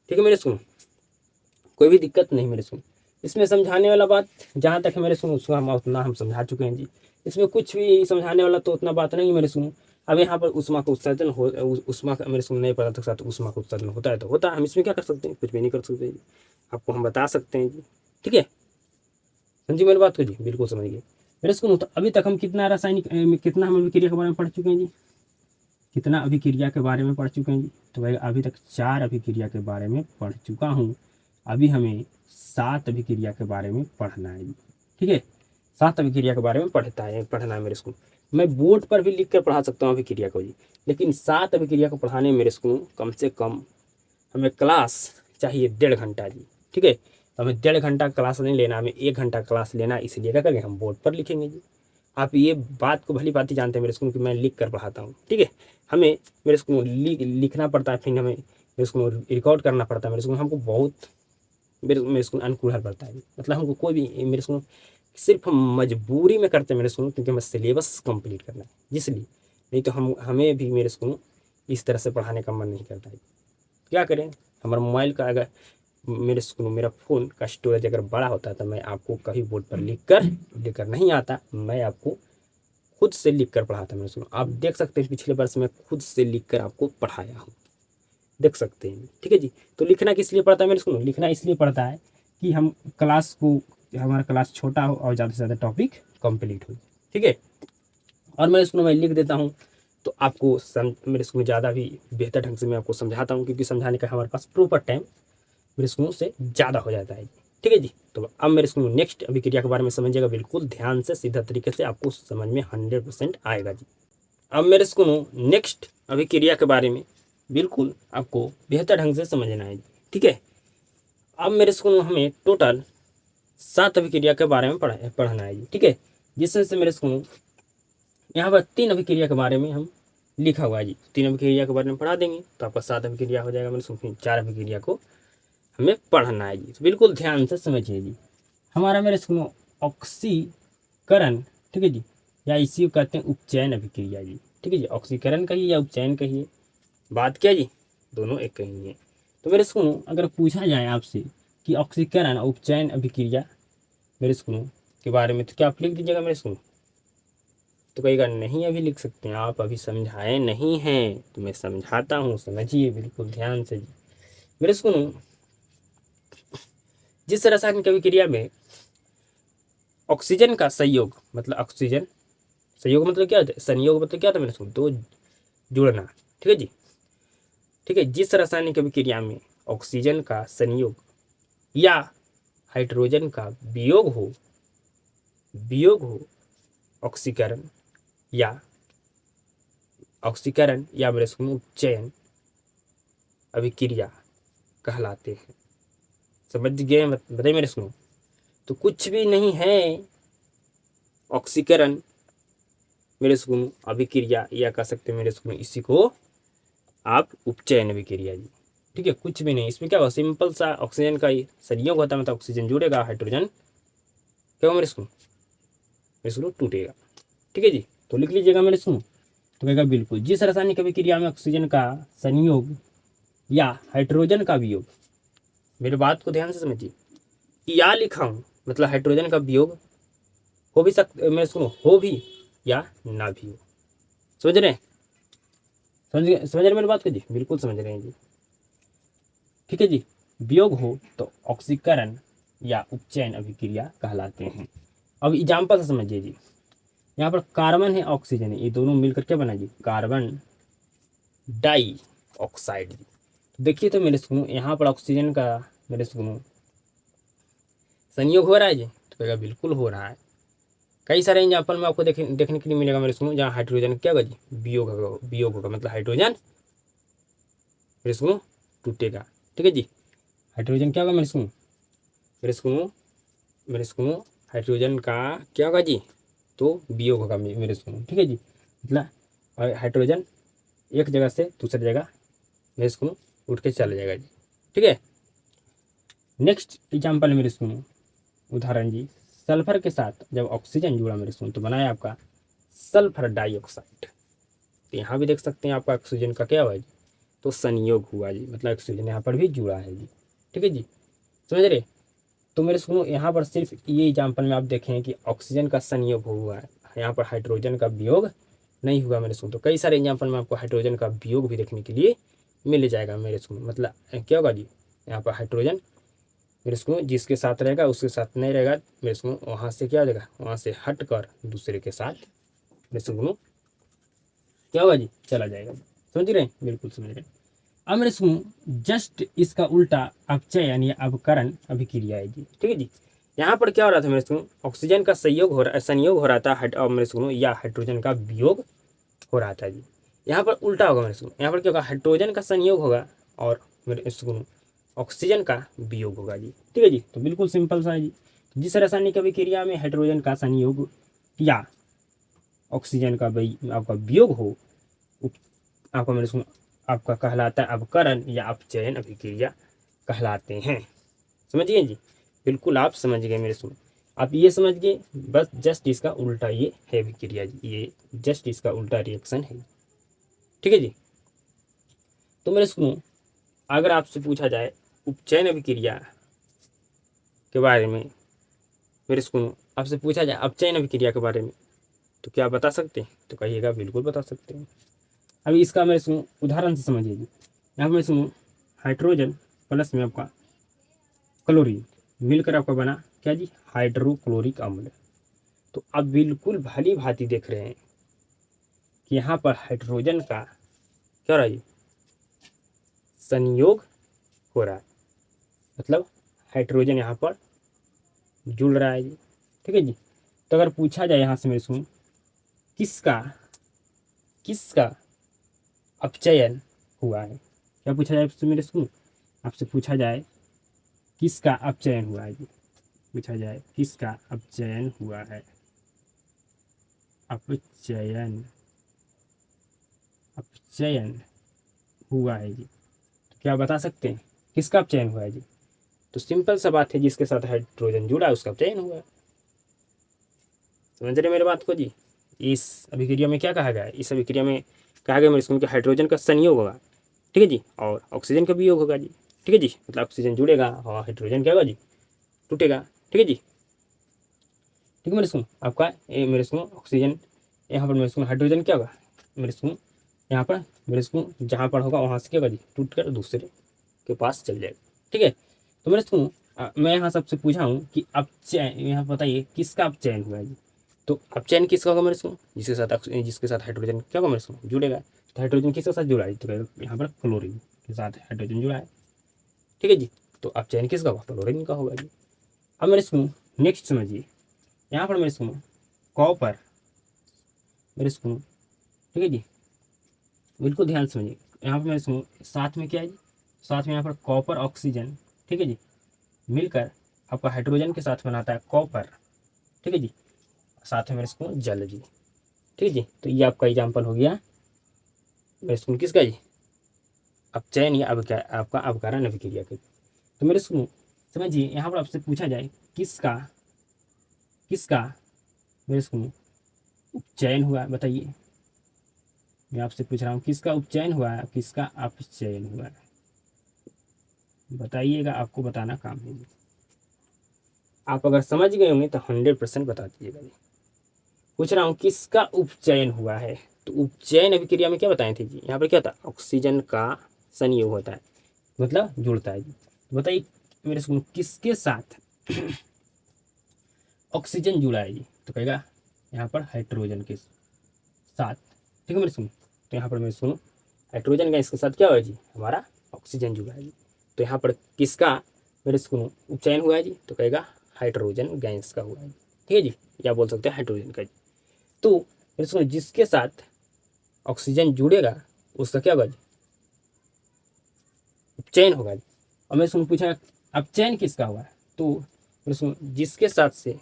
ठीक है मेरे स्कूल, कोई भी दिक्कत नहीं मेरे स्कूल। इसमें समझाने वाला बात जहाँ तक है मेरे स्कूल, उसको हम समझा चुके हैं जी। इसमें कुछ भी समझाने वाला तो उतना बात नहीं मेरे स्कूल। अब यहाँ पर उष्मा का उत्सर्जन हो, उष्मा का मेरे स्कूल नए पदार्थ के साथ उष्मा का उत्सर्जन होता है तो होता है, हम इसमें क्या कर सकते हैं, कुछ भी नहीं कर सकते जी, आपको हम बता सकते हैं जी। ठीक है, समझिए मेरी बात को जी, बिल्कुल समझिए मेरे स्कूल। तो अभी तक हम कितना हम अभिक्रिया के बारे में पढ़ चुके हैं जी, कितना अभिक्रिया के बारे में पढ़ चुके हैं जी, तो भाई अभी तक 4 अभिक्रिया के बारे में पढ़ चुका हूँ। अभी हमें 7 अभिक्रिया के बारे में पढ़ना है जी। ठीक है, 7 अभिक्रिया के बारे में पढ़ना है मेरे स्कूल। मैं बोर्ड पर भी लिख कर पढ़ा सकता हूँ अभिक्रिया को जी, लेकिन 7 अभिक्रिया को पढ़ाने में मेरे स्कूल कम से कम हमें क्लास चाहिए 1.5 घंटा जी। ठीक है, तो हमें 1.5 घंटा क्लास नहीं लेना, हमें 1 घंटा क्लास लेना, इसलिए क्या करेंगे, हम बोर्ड पर लिखेंगे जी। आप ये बात को भली बात ही जानते हैं मेरे स्कूल कि मैं लिख कर पढ़ाता हूँ। ठीक है, हमें मेरे स्कूल लिखना पड़ता है, फिर हमें मेरे स्कूल रिकॉर्ड करना पड़ता है मेरे स्कूल, हमको बहुत मेरे स्कूल अनुकूल पड़ता है, मतलब हमको कोई भी मेरे स्कूल सिर्फ मजबूरी में करते हैं मेरे स्कूल, क्योंकि हमें सिलेबस कंप्लीट करना है इसलिए, नहीं तो हमें भी मेरे स्कूल इस तरह से पढ़ाने का मन नहीं करता है। क्या करें, हमारा मोबाइल का अगर मेरे स्कूल मेरा फ़ोन का स्टोरेज अगर बड़ा होता तो मैं आपको कभी बोर्ड पर लिख कर नहीं आता, मैं आपको खुद से लिख कर पढ़ाता मेरे स्कूल। आप देख सकते हैं पिछले वर्ष में खुद से लिख कर आपको पढ़ाया हूँ, देख सकते हैं। ठीक है जी, तो लिखना किस लिए पड़ता है मेरे स्कूल, लिखना इसलिए पड़ता है कि हमारा क्लास छोटा हो और ज़्यादा से ज़्यादा टॉपिक कंप्लीट हो। ठीक है, और मेरे स्कूल में लिख देता हूँ तो आपको मेरे स्कूल में ज़्यादा भी बेहतर ढंग से मैं आपको समझाता हूँ, क्योंकि समझाने का हमारे पास प्रॉपर टाइम मेरे स्कूल से ज़्यादा हो जाता है। ठीक है जी, तो अब मेरे स्कूल नेक्स्ट अभिक्रिया के बारे में समझिएगा, बिल्कुल ध्यान से सीधा तरीके से आपको समझ में 100% आएगा जी। अब मेरे स्कूल नेक्स्ट अभिक्रिया के बारे में बिल्कुल आपको बेहतर ढंग से समझना है। ठीक है, अब मेरे स्कूल हमें टोटल 7 अभिक्रिया के बारे में पढ़ना है। ठीक है, जिसमें से मेरे स्कूल यहाँ पर 3 अभिक्रिया के बारे में हम लिखा हुआ है जी। 3 अभिक्रिया के बारे में पढ़ा देंगे तो आपका 7 अभिक्रिया हो जाएगा। मेरे स्कूल 4 अभिक्रिया को हमें पढ़ना है जी। तो बिल्कुल ध्यान से समझिए जी। हमारा मेरे स्कूल ऑक्सीकरण, ठीक है जी, या इसी को कहते हैं उपचयन अभिक्रिया जी। ठीक है जी, ऑक्सीकरण कहिए या उपचयन कहिए, बात क्या जी, दोनों एक कही है। तो मेरे स्कूल अगर पूछा जाए आपसे कि ऑक्सीकरण और उपचयन अभिक्रिया मेरे स्कूल के बारे में, तो क्या आप लिख दीजिएगा मेरे स्कूल? तो कहेगा नहीं, अभी लिख सकते हैं आप, अभी समझाए नहीं हैं, तो मैं समझाता हूँ, समझिए बिल्कुल ध्यान से जी। मेरे स्कूल जिस रासायनिक अभिक्रिया में ऑक्सीजन का संयोग, मतलब ऑक्सीजन संयोग मतलब क्या होता है, संयोग मतलब क्या होता है मेरे स्कूल, दो जुड़ना। ठीक है जी, ठीक है, जिस रासायनिक अभिक्रिया में ऑक्सीजन का संयोग या हाइड्रोजन का वियोग हो ऑक्सीकरण या मेरे स्कूल उपचयन अभिक्रिया कहलाते हैं। समझ गए बताइए मेरे स्कूल? तो कुछ भी नहीं है ऑक्सीकरण मेरे स्कूल अभिक्रिया, या कह सकते मेरे स्कूल इसी को आप उपचयन अभिक्रिया जी। ठीक है, कुछ भी नहीं, इसमें क्या होगा, सिंपल सा ऑक्सीजन का संयोग होता है, मतलब ऑक्सीजन जुड़ेगा, हाइड्रोजन क्या होगा मेरे स्कूल टूटेगा। ठीक है जी, तो लिख लीजिएगा मेरे स्कूल। तो कहेगा बिल्कुल, जिस रासायनिक अभिक्रिया में ऑक्सीजन का संयोग या हाइड्रोजन का वियोग, मेरी बात को ध्यान से समझिए, या लिखा हूं मतलब हाइड्रोजन का वियोग हो भी सकता, मैं सुनो, हो भी या ना भी हो। समझ रहे हैं? समझ रहे मेरी बात को जी? बिल्कुल समझ रहे हैं जी। ठीक है जी, वियोग हो तो ऑक्सीकरण या उपचयन अभिक्रिया कहलाते हैं। अब एग्जाम्पल से समझिए जी। यहाँ पर कार्बन है, ऑक्सीजन है, ये दोनों मिलकर क्या बना जी, कार्बन डाई ऑक्साइड। देखिए तो मेरे सुनो, यहाँ पर ऑक्सीजन का मेरे सुनो संयोग हो रहा है जी, तो कहेगा बिल्कुल हो रहा है। कई सारे एग्जाम्पल में आपको देखने के लिए मिलेगा मेरे सुनो, जहाँ हाइड्रोजन क्या होगा जी, वियोग होगा, मतलब हाइड्रोजन मेरे सुनो टूटेगा। ठीक है जी, हाइड्रोजन क्या होगा मेरे सुनो हाइड्रोजन का क्या होगा जी, तो वियोग होगा मेरे सुनो। ठीक है जी, मतलब हाइड्रोजन एक जगह से दूसरी जगह मेरे सुनो उठ के चला जाएगा जी। ठीक है, नेक्स्ट एग्जाम्पल मेरे सुनो, उदाहरण जी, सल्फर के साथ जब ऑक्सीजन जुड़ा मेरे सुनो तो बनाया आपका सल्फर डाइऑक्साइड। तो यहाँ भी देख सकते हैं आपका ऑक्सीजन का क्या हुआ जी, तो संयोग हुआ जी, मतलब ऑक्सीजन यहाँ पर भी जुड़ा है जी। ठीक है जी, समझ रहे? तो मेरे सुनो, यहाँ पर सिर्फ ये एग्जाम्पल में आप देखें कि ऑक्सीजन का संयोग हुआ है, यहाँ पर हाइड्रोजन का वियोग नहीं हुआ मेरे सुनो। तो कई सारे एग्जाम्पल में आपको हाइड्रोजन का वियोग भी देखने के लिए मिल जाएगा मेरे सुनो। मतलब क्या होगा जी, यहाँ पर हाइड्रोजन मेरे सुनो जिसके साथ रहेगा उसके साथ नहीं रहेगा मेरे सुनो, वहाँ से क्या हो जाएगा, वहाँ से हट कर दूसरे के साथ मेरे सुनो क्या होगा जी, चला जाएगा। समझ रहे हैं? बिल्कुल समझ रहे हैं। अब मेरे सुनो जस्ट इसका उल्टा अपचयन या अवकरण अभिक्रिया है जी। ठीक है जी, यहाँ पर क्या हो रहा था मेरे सुनो, ऑक्सीजन का संयोग हो रहा था और मेरे सुनो या हाइड्रोजन का वियोग हो रहा था जी। यहाँ पर उल्टा होगा मेरे सुनो, यहाँ पर क्या होगा, हाइड्रोजन का संयोग होगा और मेरे सुनो ऑक्सीजन का वियोग होगा जी। ठीक है जी, तो बिल्कुल सिंपल सा है जी। जिस रासायनिक अभिक्रिया में हाइड्रोजन का संयोग या ऑक्सीजन का आपका वियोग हो, आपका मेरे सुनो आपका कहलाता है अवकरण या अपचयन अभिक्रिया कहलाते हैं। समझिए जी, बिल्कुल आप समझ गए मेरे सुनो। आप ये समझ गए, बस जस्ट इसका उल्टा ये है अभिक्रिया जी, ये जस्ट इसका उल्टा रिएक्शन है। ठीक है जी, तो मेरे सुनो अगर आपसे पूछा जाए उपचयन अभिक्रिया के बारे में, मेरे सुनो आपसे पूछा जाए अपचयन अभिक्रिया के बारे में, तो क्या बता सकते हैं? तो कहिएगा बिल्कुल बता सकते हैं। अभी इसका मेरे सुनो उदाहरण से समझिए जी। यहाँ पर सुनो हाइड्रोजन प्लस में आपका क्लोरीन मिलकर आपका बना क्या जी, हाइड्रोक्लोरिक अम्ल। तो आप बिल्कुल भली भांति देख रहे हैं कि यहाँ पर हाइड्रोजन का क्या हो रहा है, संयोग हो रहा है, मतलब हाइड्रोजन यहाँ पर जुड़ रहा है जी। ठीक है जी, तो अगर पूछा जाए यहाँ से मेरे सुन किसका किसका अपचयन हुआ है। क्या पूछा जाए आपसे मेरे स्कूल? आपसे पूछा जाए किसका अपचयन हुआ है जी, पूछा जाए किसका अपचयन हुआ है। अपचयन, अपचयन हुआ है जी, तो क्या बता सकते हैं किसका अपचयन हुआ है जी? तो सिंपल सा बात है, जिसके साथ हाइड्रोजन जुड़ा है उसका अपचयन हुआ है। समझ रहे मेरे बात को जी? इस अभिक्रिया में क्या कहा गया है? इस अभिक्रिया में कहा गया मेरे स्कूल के हाइड्रोजन का संयोग होगा, ठीक है जी, और ऑक्सीजन का वियोग होगा जी, ठीक है जी। मतलब ऑक्सीजन जुड़ेगा और हाइड्रोजन क्या होगा जी, टूटेगा, ठीक है जी। ठीक है मेरे स्कूल, आपका मेरे स्कूल ऑक्सीजन, यहाँ पर मेरे स्कूल हाइड्रोजन क्या होगा मेरे स्कूल, यहाँ पर मेरे स्कूल जहाँ पर होगा वहाँ से क्या होगा जी, टूट कर दूसरे के पास चल जाएगा, ठीक है। तो मेरे स्कूल मैं यहाँ सबसे पूछा हूँ कि अपचयन, यहाँ बताइए किसका अपचयन हुआ है जी? तो अपचयन किसका होगा मेरे स्कूल? जिसके साथ हाइड्रोजन क्या होगा मेरे स्कूल, जुड़ेगा। तो हाइड्रोजन किसके साथ जुड़ा है? तो यहाँ पर क्लोरीन के साथ हाइड्रोजन जुड़ा है, ठीक है जी। तो अपचयन किसका होगा? क्लोरीन का होगा जी। अब मेरे स्कूल नेक्स्ट समझिए, यहाँ पर मेरे स्कूल कॉपर, मेरे स्कूल, ठीक है जी, बिल्कुल ध्यान से समझिए। यहाँ पर मेरे स्कूल साथ में क्या है जी, साथ में यहाँ पर कॉपर ऑक्सीजन, ठीक है जी, मिलकर आपका हाइड्रोजन के साथ बनाता है कॉपर, ठीक है जी, साथ में मेरे स्कूल जल जी, ठीक है जी। तो ये आपका एग्जाम्पल हो गया मेरे स्कूल किसका जी, अपचयन या आपका अवकरण अभिक्रिया के। तो मेरे स्कूल समझिए, यहाँ पर आपसे पूछा जाए किसका, किसका मेरे स्कूल उपचयन हुआ, बताइए। मैं आपसे पूछ रहा हूँ किसका उपचयन हुआ है, किसका अपचयन हुआ है, बताइएगा, आपको बताना काम है। आप अगर समझ गए होंगे तो 100% बता दीजिएगा जी। पूछ रहा हूँ किसका उपचयन हुआ है, तो उपचयन अभिक्रिया में क्या बताए थे जी, यहाँ पर क्या था, ऑक्सीजन का संयोग होता है, मतलब जुड़ता है जी। तो बताइए मेरे स्कूल किसके साथ ऑक्सीजन जुड़ा है जी? तो कहेगा यहाँ पर हाइड्रोजन के साथ, ठीक है मेरे स्कूल। तो यहाँ पर मेरे स्कूल हाइड्रोजन गैस के साथ क्या हुआ है जी, हमारा ऑक्सीजन जुड़ा है जी। तो यहाँ पर किसका मेरे स्कूल उपचयन हुआ है जी? तो कहेगा हाइड्रोजन गैस का हुआ है, ठीक है जी, या बोल सकते हैं हाइड्रोजन का जी। तो मेरे स्कूल जिसके साथ ऑक्सीजन जुड़ेगा उसका क्या होगा जी, उपचयन होगा जी। और मेरे स्कूल पूछा अपचयन किसका हुआ है? तो मेरे स्कूल जिसके साथ से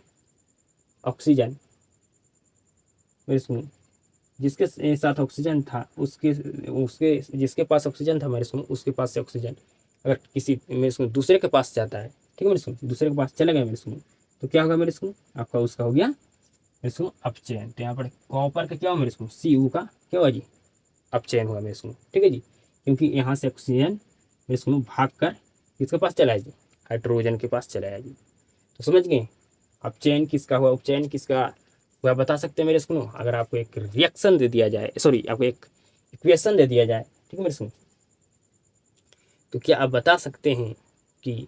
ऑक्सीजन, मेरे स्कूल जिसके साथ ऑक्सीजन था उसके उसके जिसके पास ऑक्सीजन था मेरे सुनो, उसके पास से ऑक्सीजन अगर किसी मेरे सुनो दूसरे के पास जाता है, ठीक है मेरे सुनो, दूसरे के पास चला गया मेरे सुनो, तो क्या होगा मेरे सुनो, आपका उसका हो गया मेरे सुनो अपचयन। तो यहाँ पर कॉपर का क्या हुआ मेरे सुनो, Cu का क्या हुआ जी, अपचयन हुआ मेरे सुनो, ठीक है जी। क्योंकि यहाँ से ऑक्सीजन मेरे सुनो भाग कर किसके पास चला है जी, हाइड्रोजन के पास चला है जी। तो समझ गए अपचयन किसका हुआ, उपचयन किसका हुआ, बता सकते हैं मेरे सुनो। अगर आपको एक रिएक्शन दे दिया जाए, सॉरी आपको एक इक्वेशन दे दिया जाए, ठीक है मेरे सुनो, तो क्या आप बता सकते हैं कि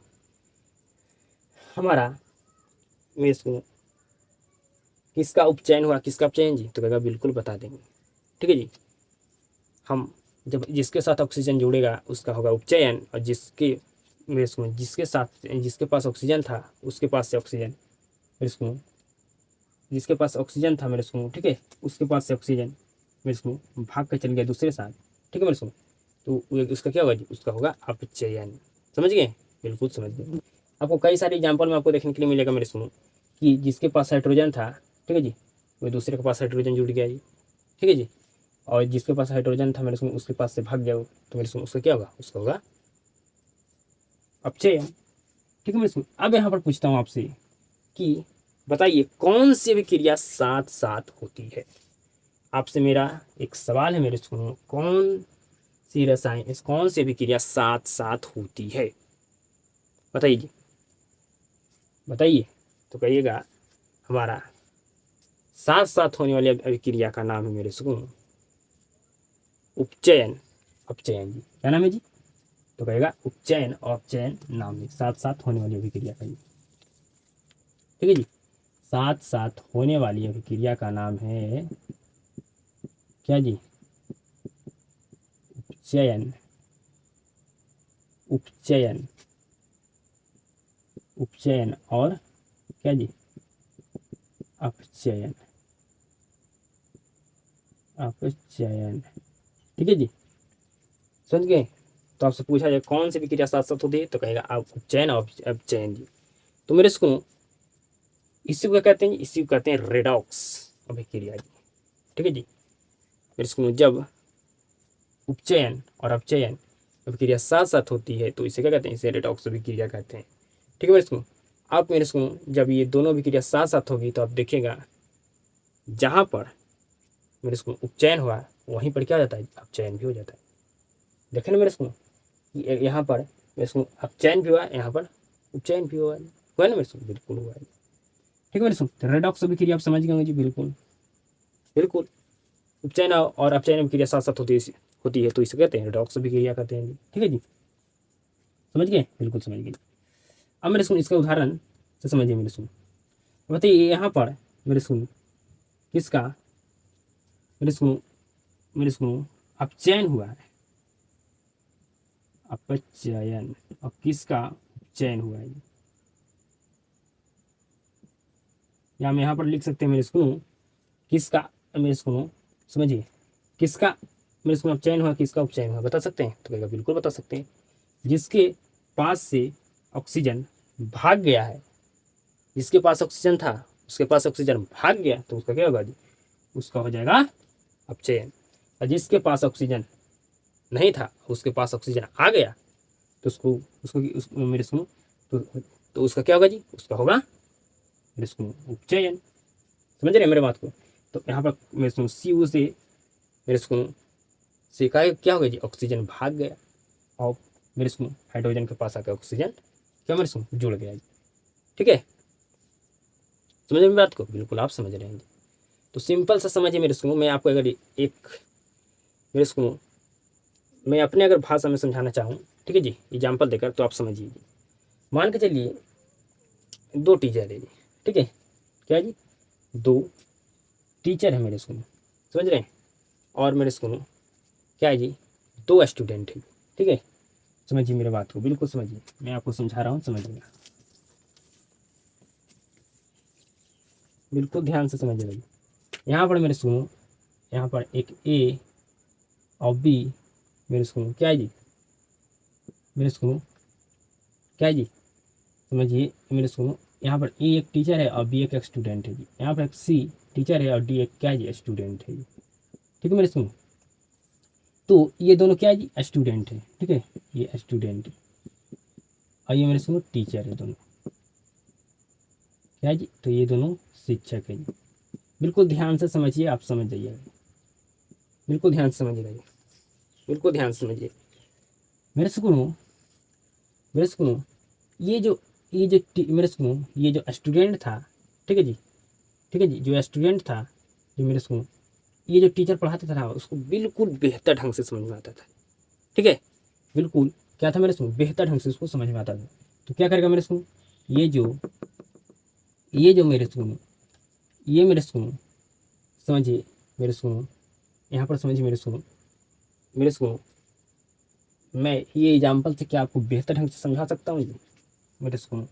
हमारा मेरे सुनो किसका उपचयन हुआ, किसका अपचयन जी? तो कहेगा बिल्कुल बता देंगे, ठीक है जी। हम जब जिसके साथ ऑक्सीजन जुड़ेगा उसका होगा उपचयन, और जिसके मेरे सुनो जिसके साथ जिसके पास ऑक्सीजन था उसके पास से ऑक्सीजन मेरे सुनो जिसके पास ऑक्सीजन था मेरे सुनो, ठीक है, उसके पास से ऑक्सीजन मेरे सुनो भाग कर चल गया दूसरे साथ, ठीक है मेरे सुनो, तो उसका क्या होगा जी, उसका होगा अपचयन। समझ गए, बिल्कुल समझ गए। आपको कई सारे एग्जाम्पल में आपको देखने के लिए मिलेगा मेरे सुनो कि जिसके पास हाइड्रोजन था, ठीक है जी, वो दूसरे के पास हाइड्रोजन जुड़ गया जी, ठीक है जी, और जिसके पास हाइड्रोजन था मेरे सुनो उसके पास से भाग गया वो, तो मेरे सुनो उसका क्या होगा, उसका होगा अपचयन, ठीक है मेरे सुनो। अब यहाँ पर पूछता हूँ आपसे कि बताइए कौन सी भी क्रिया साथ साथ होती है। आपसे मेरा एक सवाल है मेरे सुनो, कौन सी अभिक्रिया साथ साथ होती है, बताइए जी, बताइए। तो कहिएगा हमारा साथ साथ होने वाली अभिक्रिया का नाम है मेरे सुनो उपचयन, अपचयन जी, क्या नाम है जी? तो कहेगा उपचयन और अपचयन नाम है साथ साथ होने वाली अभिक्रिया का, ठीक है जी। साथ साथ होने वाली अभिक्रिया का नाम है क्या जी, उपचयन, उपचयन, उपचयन और क्या जी, अपचयन, अपचयन, ठीक है जी। समझ गए। तो आपसे पूछा जाए कौन सी विक्रिया साथ साथ होती है, तो कहेगा आप उपचयन और अपचयन जी। तो मेरे इसको इसी को क्या कहते हैं, इसी को कहते हैं रेडॉक्स अभिक्रिया जी। ठीक है जी। मेरे इसको जब उपचयन और अपचयन अभिक्रिया साथ साथ होती है तो इसे क्या कहते हैं, इसे रेडॉक्स अभिक्रिया कहते हैं। ठीक है मेरे इसको। आप मेरे इसको जब ये दोनों अभिक्रिया साथ साथ होगी तो आप देखिएगा जहाँ पर मेरे इसको उपचयन हुआ वहीं पर क्या हो जाता है, अपचयन भी हो जाता है। देखे ना मेरे इसको, यहाँ पर मेरे इसको अपचयन भी हुआ, यहाँ पर उपचयन भी हुआ ना मेरे इसको, बिल्कुल हुआ है। ठीक है मेरे इसको। तो रेडॉक्स अभिक्रिया आप समझ गए होंगे जी, बिल्कुल बिल्कुल। उपचयन और अपचयन अभिक्रिया साथ साथ होती है तो इसे कहते हैं रेडॉक्स अभिक्रिया कहते हैं जी। ठीक है जी, समझ गए, बिल्कुल समझ गए। अब मेरे सुन इसका उदाहरण से समझिए मेरे सुन। बताइए यहाँ पर मेरे सुन किसका मेरे सुन अपचयन हुआ है, अपचयन, और किसका चयन हुआ है। या हम यहाँ पर लिख सकते हैं मेरे सुनो किसका, मेरे सुनो समझिए, किसका मेरे सुनो अपचयन हुआ, किसका उपचयन हुआ, बता सकते हैं, तो कहेगा बिल्कुल बता सकते हैं। जिसके पास से ऑक्सीजन भाग गया है, जिसके पास ऑक्सीजन था उसके पास ऑक्सीजन भाग गया तो उसका क्या होगा जी, उसका हो जाएगा अपचयन। और जिसके पास ऑक्सीजन नहीं था उसके पास ऑक्सीजन आ गया तो उसको उसको मेरे सुनो तो उसका क्या होगा जी, उसका होगा मेरे सुनो उपचयन। समझ रहे हैं मेरे बात को। तो यहाँ पर मेरे सुनो CO से मेरे सुनो से क्या होगा जी, ऑक्सीजन भाग गया और मेरे सुनो हाइड्रोजन के पास आकर ऑक्सीजन क्या मेरे सुनो जुड़ गया जी। ठीक है, समझ मेरी बात को, बिल्कुल आप समझ रहे हैं। तो सिंपल सा समझिए मेरे सुनो, मैं आपको अगर एक मेरे सुनो मैं अपने अगर भाषा में समझाना चाहूँ, ठीक है जी, एग्जाम्पल देकर, तो आप समझिए। मान के चलिए दो टीचर है जी, ठीक है, क्या जी, दो टीचर है मेरे स्कूल, समझ रहे हैं, और मेरे स्कूल क्या है जी, दो स्टूडेंट है। ठीक है, समझिए मेरे बात को, बिल्कुल समझिए, मैं आपको समझा रहा हूँ, समझिएगा, बिल्कुल ध्यान से समझिएगा। यहाँ पर मेरे सुनो, यहाँ पर एक A और B मेरे सुनो क्या है जी, मेरे सुनो क्या है जी, समझिए मेरे सुनो, यहाँ पर A एक टीचर है और B एक स्टूडेंट है जी। यहाँ पर C टीचर है और D एक क्या है जी, स्टूडेंट है जी। ठीक है मेरे सुनो, तो ये दोनों क्या है जी, स्टूडेंट है। ठीक है, ये स्टूडेंट है और ये मेरे सुनो टीचर है, दोनों क्या है जी, तो ये दोनों शिक्षक है जी। बिल्कुल ध्यान से समझिए, आप समझ जाइएगा, बिल्कुल ध्यान से समझिएगा, बिल्कुल ध्यान से समझिए मेरे सुनो, मेरे सुनो, ये जो मेरे सुनो ये जो स्टूडेंट था, ठीक है जी, ठीक है जी, जो स्टूडेंट था, जो मेरे सुनो ये जो टीचर पढ़ाता था उसको बिल्कुल बेहतर ढंग से समझ में आता था। ठीक है, बिल्कुल क्या था मेरे सुनो, बेहतर ढंग से उसको समझ में आता था। तो क्या करेगा मेरे सुनो, ये जो मेरे सुनो, ये मेरे सुनो समझिए, मेरे सुनो यहाँ पर समझिए मेरे सुनो, मेरे सुनो मैं ये एग्जाम्पल से क्या आपको बेहतर ढंग से समझा सकता हूँ जी, मेरे सुनो,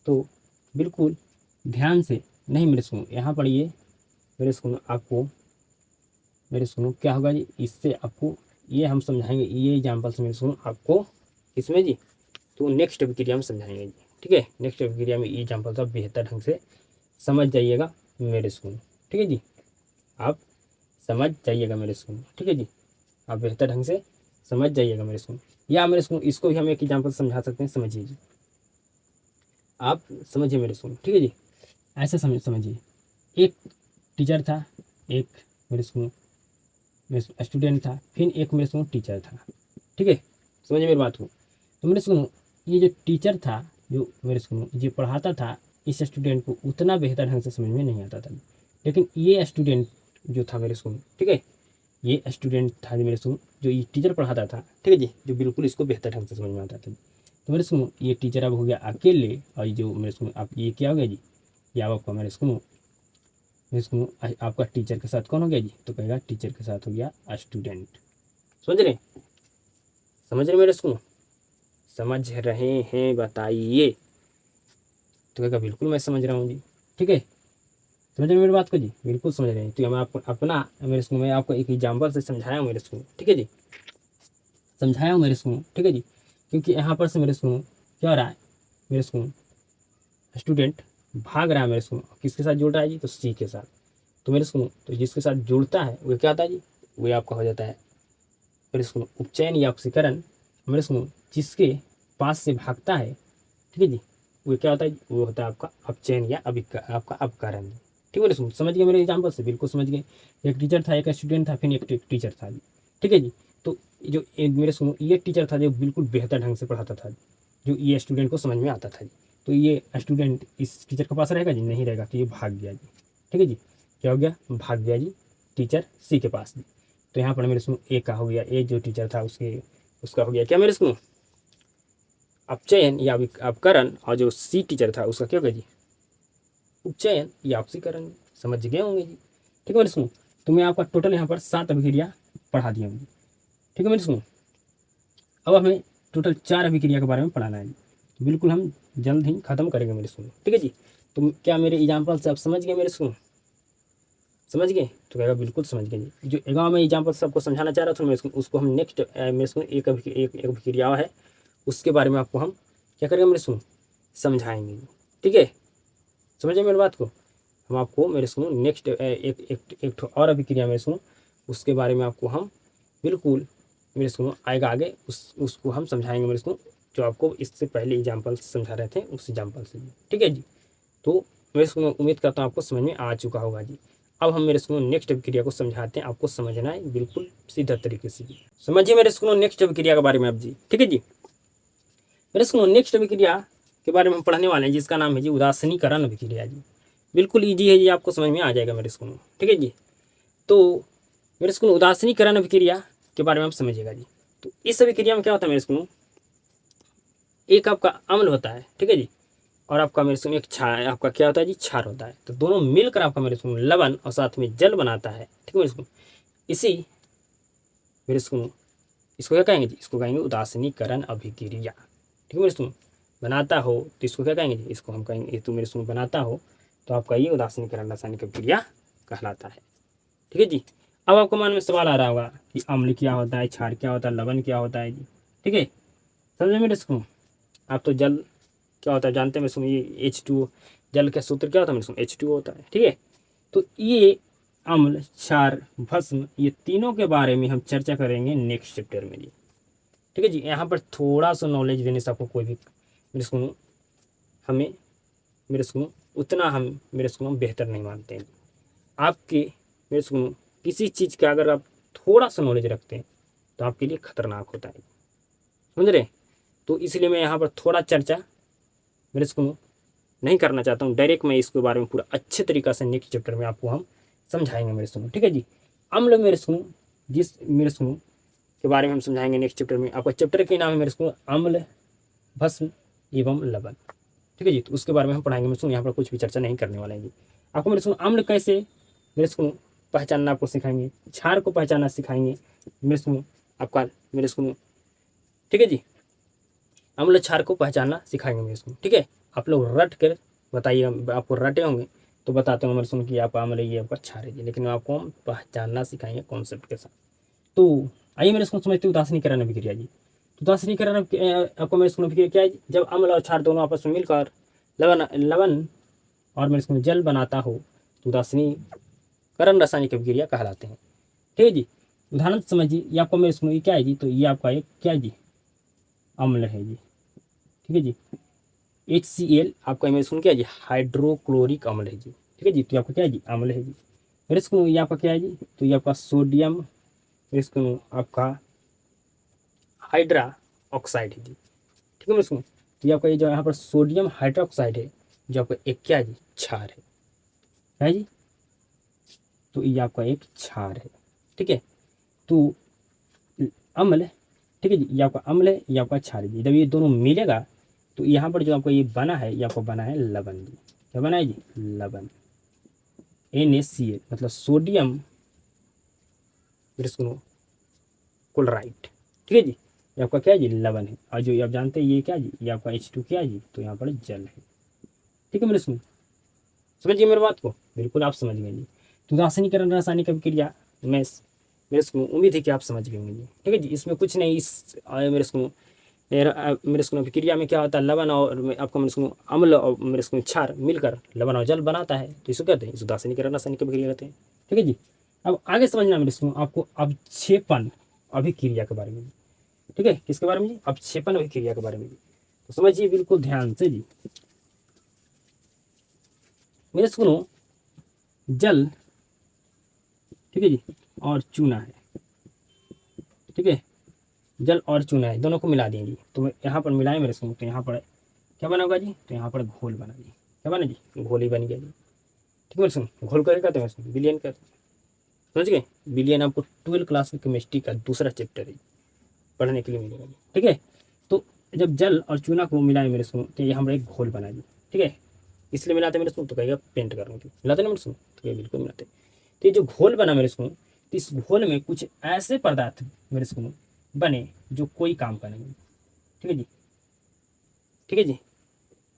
तो बिल्कुल ध्यान से, नहीं मेरे सुनो, यहाँ पर ये मेरे सुनो आपको, मेरे सुनो क्या होगा जी, इससे आपको ये हम समझाएंगे, ये एग्जाम्पल से मेरे सुनो आपको इसमें जी, तो नेक्स्ट विक्रिया में समझाएंगे जी। ठीक है, नेक्स्ट विक्रिया में ये एग्जाम्पल सब बेहतर ढंग से समझ जाइएगा मेरे सुनो। ठीक है जी, आप समझ जाइएगा मेरे सुनो। ठीक है जी, आप बेहतर ढंग से समझ जाइएगा मेरे सुनो। या मेरे सुनो इसको भी हम एक एग्जाम्पल समझा सकते हैं, समझिए जी, आप समझिए मेरे सुनो। ठीक है जी, ऐसे समझिए, एक टीचर था, एक मेरे सुनो मेरे स्टूडेंट था, फिर एक मेरे सुनो टीचर था। ठीक है, समझिए मेरी बात को। तो मेरे सुनो ये जो टीचर था, जो मेरे सुनो जो पढ़ाता था, इस स्टूडेंट को उतना बेहतर ढंग से समझ में नहीं आता था, लेकिन ये स्टूडेंट जो था मेरे सुनो, ठीक है, ये स्टूडेंट था जो मेरे सुनो जो ये टीचर पढ़ाता था, ठीक है जी, जो बिल्कुल इसको बेहतर ढंग से समझ में आता था। तो मेरे सुनो ये टीचर अब हो गया अकेले, और जो मेरे सुनो आप ये क्या हो गया जी, ये आपका मेरे सुनो आपका टीचर के साथ कौन हो गया जी, तो कहेगा टीचर के साथ हो गया स्टूडेंट। समझ रहे, समझ रहे मेरे सुनो, समझ रहे हैं बताइए, तो कहेगा बिल्कुल मैं समझ रहा हूँ जी। ठीक है, समझ रहे मेरी बात को जी, बिल्कुल समझ रहे हैं। तो मैं आपको अपना मेरे स्कूल में आपको एक एग्जाम्पल से समझाया मेरे स्कूल। ठीक है जी, समझाया हूँ मेरे स्कूल, ठीक है जी। क्योंकि यहाँ पर से मेरे स्कूल क्या हो रहा है, मेरे स्कूल स्टूडेंट भाग रहा है मेरे स्कूल, किसके साथ जुड़ रहा है जी, तो सी के साथ। तो मेरे स्कूल तो जिसके साथ जुड़ता है वो क्या होता है जी, वो आपका हो जाता है मेरे स्कूल उपचयन या ऑक्सीकरण। मेरे स्कूल जिसके पास से भागता है, ठीक है जी, वो क्या होता है, वो होता है आपका अपचयन या आपका अपकरण। ठीक है मेरे स्कूल, समझ गए मेरे एग्जाम्पल से, बिल्कुल समझ गए। एक टीचर था, एक स्टूडेंट था, फिर एक टीचर था जी, ठीक है जी। तो जो मेरे स्कूल ये टीचर था जो बिल्कुल बेहतर ढंग से पढ़ाता था, जो ये स्टूडेंट को समझ में आता था जी। तो ये स्टूडेंट इस टीचर के पास रहेगा जी, नहीं रहेगा, तो ये भाग गया जी, ठीक है जी। क्या हो गया, भाग गया जी टीचर सी के पास जी। तो यहाँ पर मेरे स्कूल ए का हो गया, ए जो टीचर था उसके उसका हो गया क्या मेरे स्कूल अपचयन या अपकरण, और जो सी टीचर था उसका क्या होगा जी उपचयन या ऑक्सीकरण। समझ गए होंगे जी, ठीक है मेरे स्कूल। तो मैं आपका टोटल यहाँ पर 7 अभिक्रिया पढ़ा दिया हूँ, ठीक है मेरे स्कूल। अब हमें टोटल 4 अभिक्रिया के बारे में पढ़ाना है, बिल्कुल हम जल्द ही खत्म करेंगे मेरे स्कूल, ठीक है जी। तो क्या मेरे एग्जाम्पल से आप समझ गए मेरे स्कूल, समझ गए, तो कहेगा बिल्कुल समझ गए जी। जो गाँव में एग्जाम्पल सबको समझाना चाह रहा था मेरे स्कूल, उसको हम नेक्स्ट मेरे स्कूल एक अभिक्रिया है, उसके बारे में आपको हम क्या करेंगे मेरे स्कूल समझाएंगे, ठीक है। समझे मेरी बात को, हम आपको मेरे सुनो नेक्स्ट एक और अभिक्रिया मेरे सुनो, उसके बारे में आपको हम बिल्कुल मेरे सुनो आएगा आगे, उसको हम समझाएंगे मेरे सुनो, जो आपको इससे पहले एग्जाम्पल समझा रहे थे उस एग्जाम्पल से, ठीक है जी। तो मेरे सुनो उम्मीद करता हूँ आपको समझ में आ चुका होगा जी। अब हम मेरे सुनो नेक्स्ट अभिक्रिया को समझाते हैं, आपको समझना है बिल्कुल सीधा तरीके से जी। समझिए मेरे सुनो नेक्स्ट अभिक्रिया के बारे में आप जी, ठीक है जी। मेरे सुनो नेक्स्ट अभिक्रिया के बारे में हम पढ़ने वाले हैं जिसका नाम है जी उदासीनीकरण अभिक्रिया जी। बिल्कुल ईजी है जी, आपको समझ में आ जाएगा मेरे स्कूल, ठीक है जी। तो मेरे स्कूल उदासीनीकरण अभिक्रिया के बारे में आप समझिएगा जी। तो इस अभिक्रिया में क्या होता है मेरे स्कूल, एक आपका अम्ल होता है, ठीक है जी, और आपका मेरे स्कूल एक क्षार, आपका क्या होता है जी क्षार होता है। तो दोनों मिलकर आपका मेरे स्कूल लवण और साथ में जल बनाता है, ठीक है मेरे स्कूल। इसी मेरे स्कूल इसको क्या कहेंगे जी, इसको कहेंगे उदासीनीकरण अभिक्रिया, ठीक है मेरे स्कूल। बनाता हो तो इसको क्या कहेंगे जी, इसको हम कहेंगे, तो मेरे स्कूल बनाता हो तो आपका ये उदासीनीकरण रासायनिक अभिक्रिया कहलाता है, ठीक है जी। अब आपको मन में सवाल आ रहा होगा कि अम्ल क्या होता है, क्षार क्या होता है, लवण क्या होता है जी, ठीक है। समझे मेरे स्कूल, आप तो जल क्या होता है जानते हैं मेरे स्कूल, ये H2O, जल का सूत्र क्या होता है मेरे स्कूल H2O होता है, ठीक है। तो ये अम्ल क्षार भस्म ये तीनों के बारे में हम चर्चा करेंगे नेक्स्ट चैप्टर में जी, ठीक है जी। यहाँ पर थोड़ा सा नॉलेज देने से आपको कोई भी मेरे स्कूल हमें मेरे स्कूल उतना हम मेरे स्कूल बेहतर नहीं मानते हैं। आपके मेरे स्कूल किसी चीज़ का अगर आप थोड़ा सा नॉलेज रखते हैं तो आपके लिए खतरनाक होता है, समझ रहे। तो इसलिए मैं यहाँ पर थोड़ा चर्चा मेरे स्कूल नहीं करना चाहता हूँ, डायरेक्ट मैं इसके बारे में पूरा अच्छे तरीक़ा से नेक्स्ट चैप्टर में आपको हम समझाएंगे मेरे स्कूल, ठीक है जी। अम्ल मेरे स्कूल जिस मेरे स्कूल के बारे में हम समझाएंगे नेक्स्ट चैप्टर में, आपका चैप्टर के नाम है मेरे स्कूल अम्ल भस्म एवं लवण, ठीक है जी। तो उसके बारे में हम पढ़ाएंगे मेरे स्कूल, यहाँ पर कुछ भी चर्चा नहीं करने वाले हैं जी। आपको मेरे स्कूल अम्ल कैसे मेरे स्कूल पहचानना आपको सिखाएंगे, क्षार को पहचानना सिखाएंगे मेरे स्कूल आपका मेरे स्कूल, ठीक है जी। अम्ल क्षार को पहचानना सिखाएंगे मेरे स्कूल, ठीक है। आप लोग रट कर बताइए, आपको रटे होंगे तो बताते होंगे मेरे स्कूल कि आप अम्ल है, आपका क्षार है जी, लेकिन आपको हम पहचानना सिखाएंगे कॉन्सेप्ट के साथ। तो आइए मेरे स्कूल समझते उदासीनीकरण अभिक्रिया जी। तो उदासीनीकरण आपको मेरे स्कूल अभिक्रिया क्या है, जब अम्ल और क्षार दोनों आपस में मिलकर लवण लवण और मेरे स्कूल जल बनाता हो तो उदासीनीकरण रासायनिक अभिक्रिया कहलाते हैं, ठीक है जी। उदाहरण समझिए, ये आपको मेरे स्कूल क्या है जी, तो ये आपका एक क्या है जी अम्ल है जी, ठीक है जी। HCl आपका मेरे स्कूल क्या है जी हाइड्रोक्लोरिक अम्ल है जी, ठीक है जी। तो आपका क्या है जी अम्ल है जी। मेरे स्कूल ये आपका क्या है जी, तो ये आपका सोडियम मेरे स्कूल आपका हाइड्रा ऑक्साइड है जी, ठीक है मेरे स्कूल। तो ये आपका ये जो यहाँ पर सोडियम हाइड्रोक्साइड है जो आपका एक क्या है जी क्षार है, क्या है जी, तो ये आपका एक क्षार है, ठीक है। तो अम्ल, ठीक है जी, ये आपका अम्ल है, ये आपका क्षार है जी। जब ये दोनों मिलेगा तो यहाँ पर जो आपको ये बना है, ये आपको बना है लवण जी। क्या बना है जी लवण, NaCl मतलब सोडियम मेरे सुनो क्लोराइड, ठीक है जी। ये आपका क्या है जी लवण है, और जो ये आप जानते हैं ये क्या है जी, ये आपका H2 क्या है जी, तो यहाँ पर जल है, ठीक है मेरे सुनो। समझिए मेरी बात को, बिल्कुल आप समझ गए जी। तो रासायनिकरण रासायनिक अभिक्रिया में मेरे को उम्मीद है कि आप समझ गए होंगे जी। ठीक है जी, इसमें कुछ नहीं। इस मेरे को अभिक्रिया में क्या होता है, लवण और आपका मेरे को अम्ल और मेरे को क्षार मिलकर लवण और जल बनाता है, तो इसको कहते हैं, इसको दार्शनिकरण रासायनिक अभिक्रिया कहते हैं। ठीक है जी। अब आगे समझना मेरे को आपको अवक्षेपण अभिक्रिया के बारे में। ठीक है, किसके बारे में जी? अवक्षेपण अभिक्रिया के बारे में। तो समझिए बिल्कुल ध्यान से जी। मेरे सुनो, जल, ठीक है जी, और चूना है। ठीक है, जल और चूना है, दोनों को मिला देंगे। तो यहाँ पर मिलाएं मेरे सुनो, तो यहाँ पर क्या बना होगा जी? तो यहाँ पर घोल बना जी। क्या बना जी? घोल ही बन गया जी। ठीक है मेरे सुनो, घोल करके कहते हैं विलियन कहते हैं। समझ गए? विलियन आपको 12 क्लास की केमिस्ट्री का दूसरा चैप्टर है, पढ़ने के लिए मिलेगा जी। ठीक है, तो जब जल और चूना को मिलाए मेरे सुनो, तो यहाँ पर एक घोल बना जी। ठीक है, इसलिए मिलाते मेरे सुनो, तो कहेगा पेंट करूँगी, मिलाते ना मेरे सुनो, तो ये बिल्कुल मिलाते। तो ये जो घोल बना मेरे सुनो, तो इस घोल में कुछ ऐसे पदार्थ मेरे सुनो बने जो कोई काम का नहीं। ठीक है जी। ठीक है जी,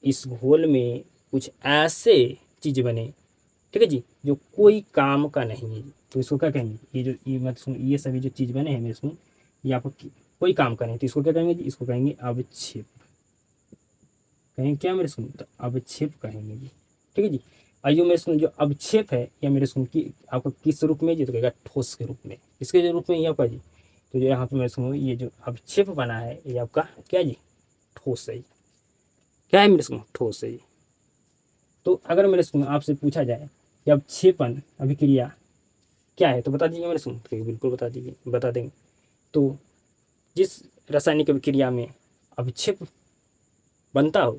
इस घोल में कुछ ऐसे चीज बने, ठीक है जी, जो कोई काम का नहीं है। तो इसको क्या कहेंगे? ये जो ये मत सुन, ये सभी जो चीज बने हैं मेरे सुन, ये आपको कोई काम का नहीं, तो इसको क्या कहेंगे जी? इसको कहेंगे अवक्षेप। कहेंगे क्या मेरे सुन? तो अवक्षेप कहेंगे जी। ठीक है जी। और जो मेरे सुन जो अवक्षेप है, या मेरे सुन की आपको किस रूप में जी? तो कहेगा ठोस के रूप में। इसके जो रूप में ये आपका जी, तो जो यहाँ पे मेरे सुनो ये जो अवक्षेप बना है, ये आपका क्या जी? ठोस है। क्या है मेरे सुनो? ठोस है। तो अगर मेरे सुनो आपसे पूछा जाए कि अवक्षेपण अभिक्रिया क्या है, तो बता दीजिए मेरे सुनो। तो बिल्कुल बता दीजिए, बता देंगे। तो जिस रासायनिक अभिक्रिया में अवक्षेप बनता हो,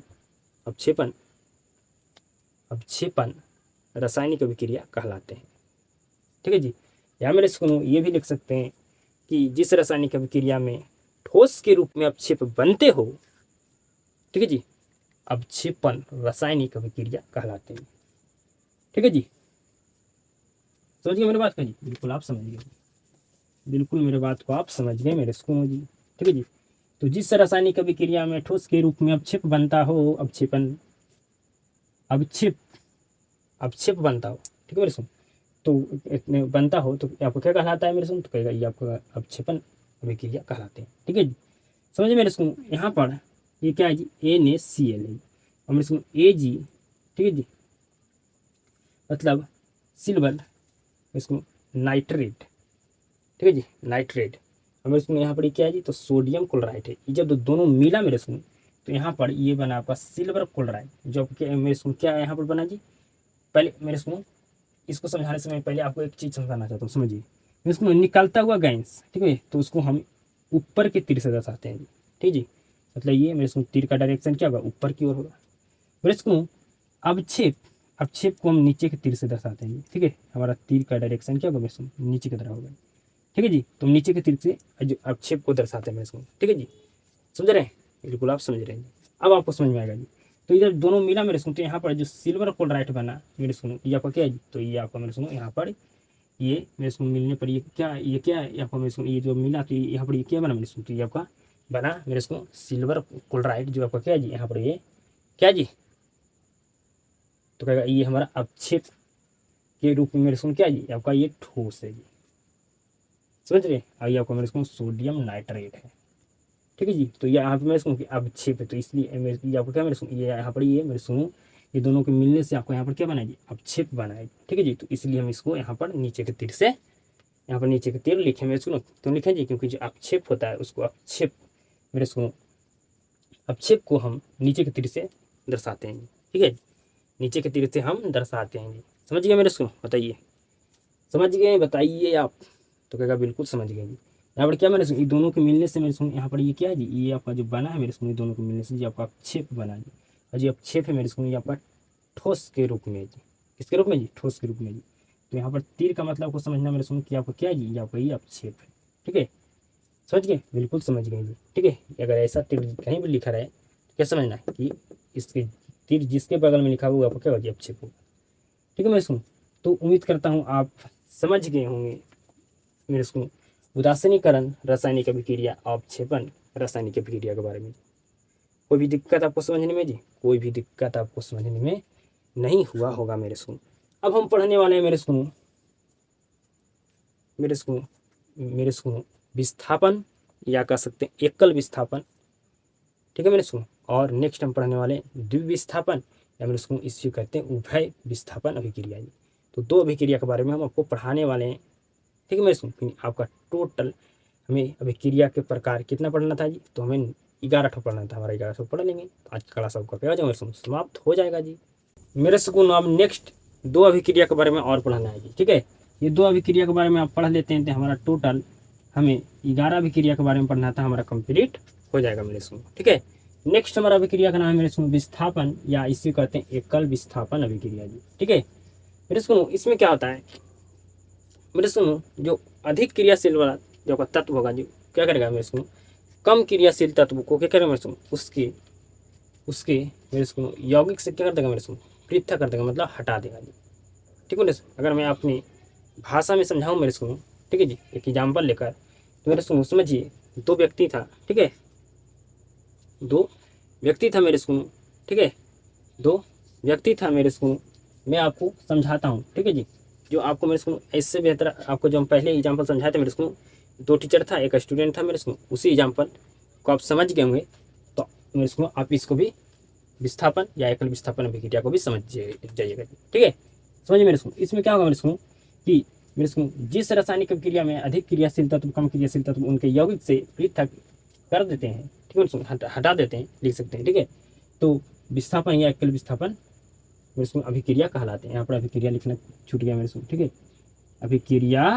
अवक्षेपण अवक्षेपण रासायनिक अभिक्रिया कहलाते हैं। ठीक है जी। या मेरे सुनो ये भी लिख सकते हैं कि जिस रासायनिक अभिक्रिया में ठोस के रूप में अवक्षेप बनते हो, ठीक है जी, अवक्षेपण रासायनिक अभिक्रिया कहलाते हैं। ठीक है जी, समझ गए मेरी बात को जी? बिल्कुल आप समझ गए, बिल्कुल मेरे बात को आप समझ गए मेरे सुनो जी। ठीक है जी। तो जिस रासायनिक अभिक्रिया में ठोस के रूप में अवक्षेप बनता हो, अवक्षेपण अवक्षेप अवक्षेप बनता हो, ठीक है मेरे सुन, तो इतने बनता हो तो आपको क्या कहलाता है मेरे सुन? तो कहेगा ये आपको अवक्षेपण अभिक्रिया कहलाते हैं। ठीक है जी, समझे मेरे सुन? यहाँ पर ये क्या है जी? NaCl है, और मेरे सुन Ag, ठीक है जी, मतलब सिल्वर, इसको नाइट्रेट। ठीक है जी, नाइट्रेट। हमें इसमें यहाँ पर क्या है जी? तो सोडियम क्लोराइड है। ये जब दोनों मिला मेरे सुन, तो यहाँ पर ये बना आपका सिल्वर क्लोराइड। जो क्या मेरे सुन क्या है यहाँ पर बना जी? पहले मेरे सुनो, इसको समझाने से मैं पहले आपको एक चीज़ समझाना चाहता हूँ, समझिए। इसको निकलता हुआ गैस, ठीक है, तो उसको हम ऊपर के तीर से दर्शाते हैं जी। ठीक जी, मतलब ये मेरे सुन तीर का डायरेक्शन क्या होगा? ऊपर की ओर होगा। मेरे सुनो अवक्षेप, अवक्षेप को हम नीचे के तीर से दर्शाते हैं। ठीक है, हमारा तीर का डायरेक्शन क्या होगा मेरे सुन? नीचे की तरह होगा। ठीक है जी, तो नीचे के तीर से जो अवक्षेप को दर्शाते हैं मेरे सुन। ठीक है जी, समझ रहे हैं? बिल्कुल आप समझ रहे हैं। अब आपको समझ में आएगा जी। तो इधर दोनों मिला मेरे सुनो, तो यहाँ पर जो सिल्वर क्लोराइड बना मेरे सुनो, ये आपका क्या है जी? तो ये आपका मेरे सुनो यहाँ पर ये मेरे सुनो मिलने पर ये क्या है? ये क्या है आपका मेरे सुनो? ये जो मिला तो यहाँ पर ये क्या बना मेरे सुनो? तो ये आपका बना मेरे सुनो सिल्वर क्लोराइड, जो आपका क्या है जी? यहाँ पर ये क्या जी? तो कहेगा ये हमारा अवक्षेप के रूप में मेरे सुनो क्या जी? आपका ये ठोस है जी। समझ रहे? आइए आपका मेरे सुनो सोडियम नाइट्रेट है। ठीक है जी, तो ये यहाँ पे मेरे सुनो अवक्षेप है, तो इसलिए ये आपको क्या मेरे सुनो, ये यहाँ पर ये मेरे सुनो ये दोनों के मिलने से आपको यहाँ पर क्या बनाएगी? अवक्षेप बनाएगी। ठीक है जी, तो इसलिए हम इसको यहाँ पर नीचे के तीर से, यहाँ पर नीचे के तीर लिखे मेरे सुनो, क्यों लिखे जी? क्योंकि जो अवक्षेप होता है उसको अवक्षेप मेरे सुनो, अवक्षेप को हम नीचे के तीर से दर्शाते हैं। ठीक है, नीचे के तीर से हम दर्शाते हैं जी। समझ गए मेरे सुनो? बताइए, समझ गए? बताइए आप। तो कहेगा बिल्कुल समझ गए जी। यहाँ पर क्या मेरे सुन, ये दोनों के मिलने से मेरे सुन यहाँ पर ये क्या है जी? ये आपका जो बना है मेरे सुन, ये दोनों के मिलने से ये आपका अवक्षेप बना जी। और जो अवक्षेप है मेरे सुन, ये आपका ठोस के रूप में जी। किसके रूप में जी? ठोस के रूप में जी। तो यहाँ पर तीर का मतलब को समझना मेरे सुन कि आपका क्या है जी? ये आपका ये अवक्षेप है। ठीक है, समझ गए? बिल्कुल समझ गए जी। ठीक है, अगर ऐसा तीर कहीं भी लिखा रहे तो क्या समझना है कि इसके तीर जिसके बगल में लिखा हुआ आपको क्या होगा जी? अवक्षेप होगा। ठीक है मेरे सुन, तो उम्मीद करता हूँ आप समझ गए होंगे मेरे सुन उदासीनीकरण रासायनिक अभिक्रिया, अवक्षेपण रासायनिक अभिक्रिया के बारे में। कोई भी दिक्कत आपको समझने में जी? कोई भी दिक्कत आपको समझने में नहीं हुआ होगा मेरे सुन। अब हम पढ़ने वाले हैं मेरे सुनो मेरे सुनो विस्थापन या कह सकते हैं एकल विस्थापन, ठीक है मेरे सुनो। और नेक्स्ट हम पढ़ने वाले द्विविस्थापन या मेरे सुनो इसी कहते हैं उभय विस्थापन अभिक्रिया जी। तो दो अभिक्रिया के बारे में हम आपको पढ़ाने वाले हैं, ठीक है मेरे सुनो। आपका टोटल हमें अभिक्रिया के प्रकार कितना पढ़ना था जी, तो हमें 11 ठो पढ़ना था, हमारा 11 ठो पढ़ लेंगे तो आज का क्लास आपका क्या हो जाएगा मेरे सुनो समाप्त हो जाएगा जी। मेरे सुकून अब नेक्स्ट दो अभिक्रिया के बारे में और पढ़ना है जी, ठीक है। ये दो अभिक्रिया के बारे में आप पढ़ लेते हैं तो हमारा टोटल हमें 11 अभिक्रिया के बारे में पढ़ना था, हमारा कंप्लीट हो जाएगा मेरे सुनो, ठीक है। नेक्स्ट हमारा अभिक्रिया का नाम है मेरे सुनो विस्थापन या इसे कहते हैं एकल विस्थापन अभिक्रिया जी, ठीक है मेरे सुनो। इसमें क्या होता है मेरे सुनो, जो अधिक क्रियाशील वाला जो तत्व होगा जो क्या करेगा मेरे सुनो, कम क्रियाशील तत्व को क्या करेगा मेरे सुनो, उसके उसके मेरे सुनो यौगिक से क्या कर देगा मेरे सुनो, पृथक कर देगा, मतलब हटा देगा जी, ठीक है मेरे सुनो। अगर मैं अपनी भाषा में समझाऊँ मेरे सुनो, ठीक है जी, एक एग्जाम्पल लेकर, तो मेरे सुनो समझिए दो व्यक्ति था, ठीक है, दो व्यक्ति था मेरे सुनो, ठीक है, दो व्यक्ति था मेरे सुनो। मैं आपको समझाता हूँ, ठीक है जी, जो आपको मेरे सुनो इससे बेहतर आपको जो हम पहले एग्जाम्पल समझाए थे मेरे सुनो, दो टीचर था एक स्टूडेंट था मेरे सुनो, उसी एग्जाम्पल को आप समझ गए होंगे। तो मेरे सुनो आप इसको भी विस्थापन या एकल विस्थापन अभिक्रिया को भी समझ जाइएगा, ठीक है। समझिए मेरे सुनो, इसमें क्या होगा मेरे सुनो कि मेरे सुनो जिस रासायनिक अभिक्रिया में अधिक क्रियाशील तत्व कम क्रियाशील तत्व उनके यौगिक से पृथक कर देते हैं, ठीक है मेरे सुनो, हटा देते हैं, लिख सकते हैं, ठीक है। तो विस्थापन या एकल विस्थापन मेरे सुनो अभिक्रिया कहलाते हैं। यहाँ पर अभिक्रिया लिखना छूट गया मेरे सुनो, ठीक है, अभिक्रिया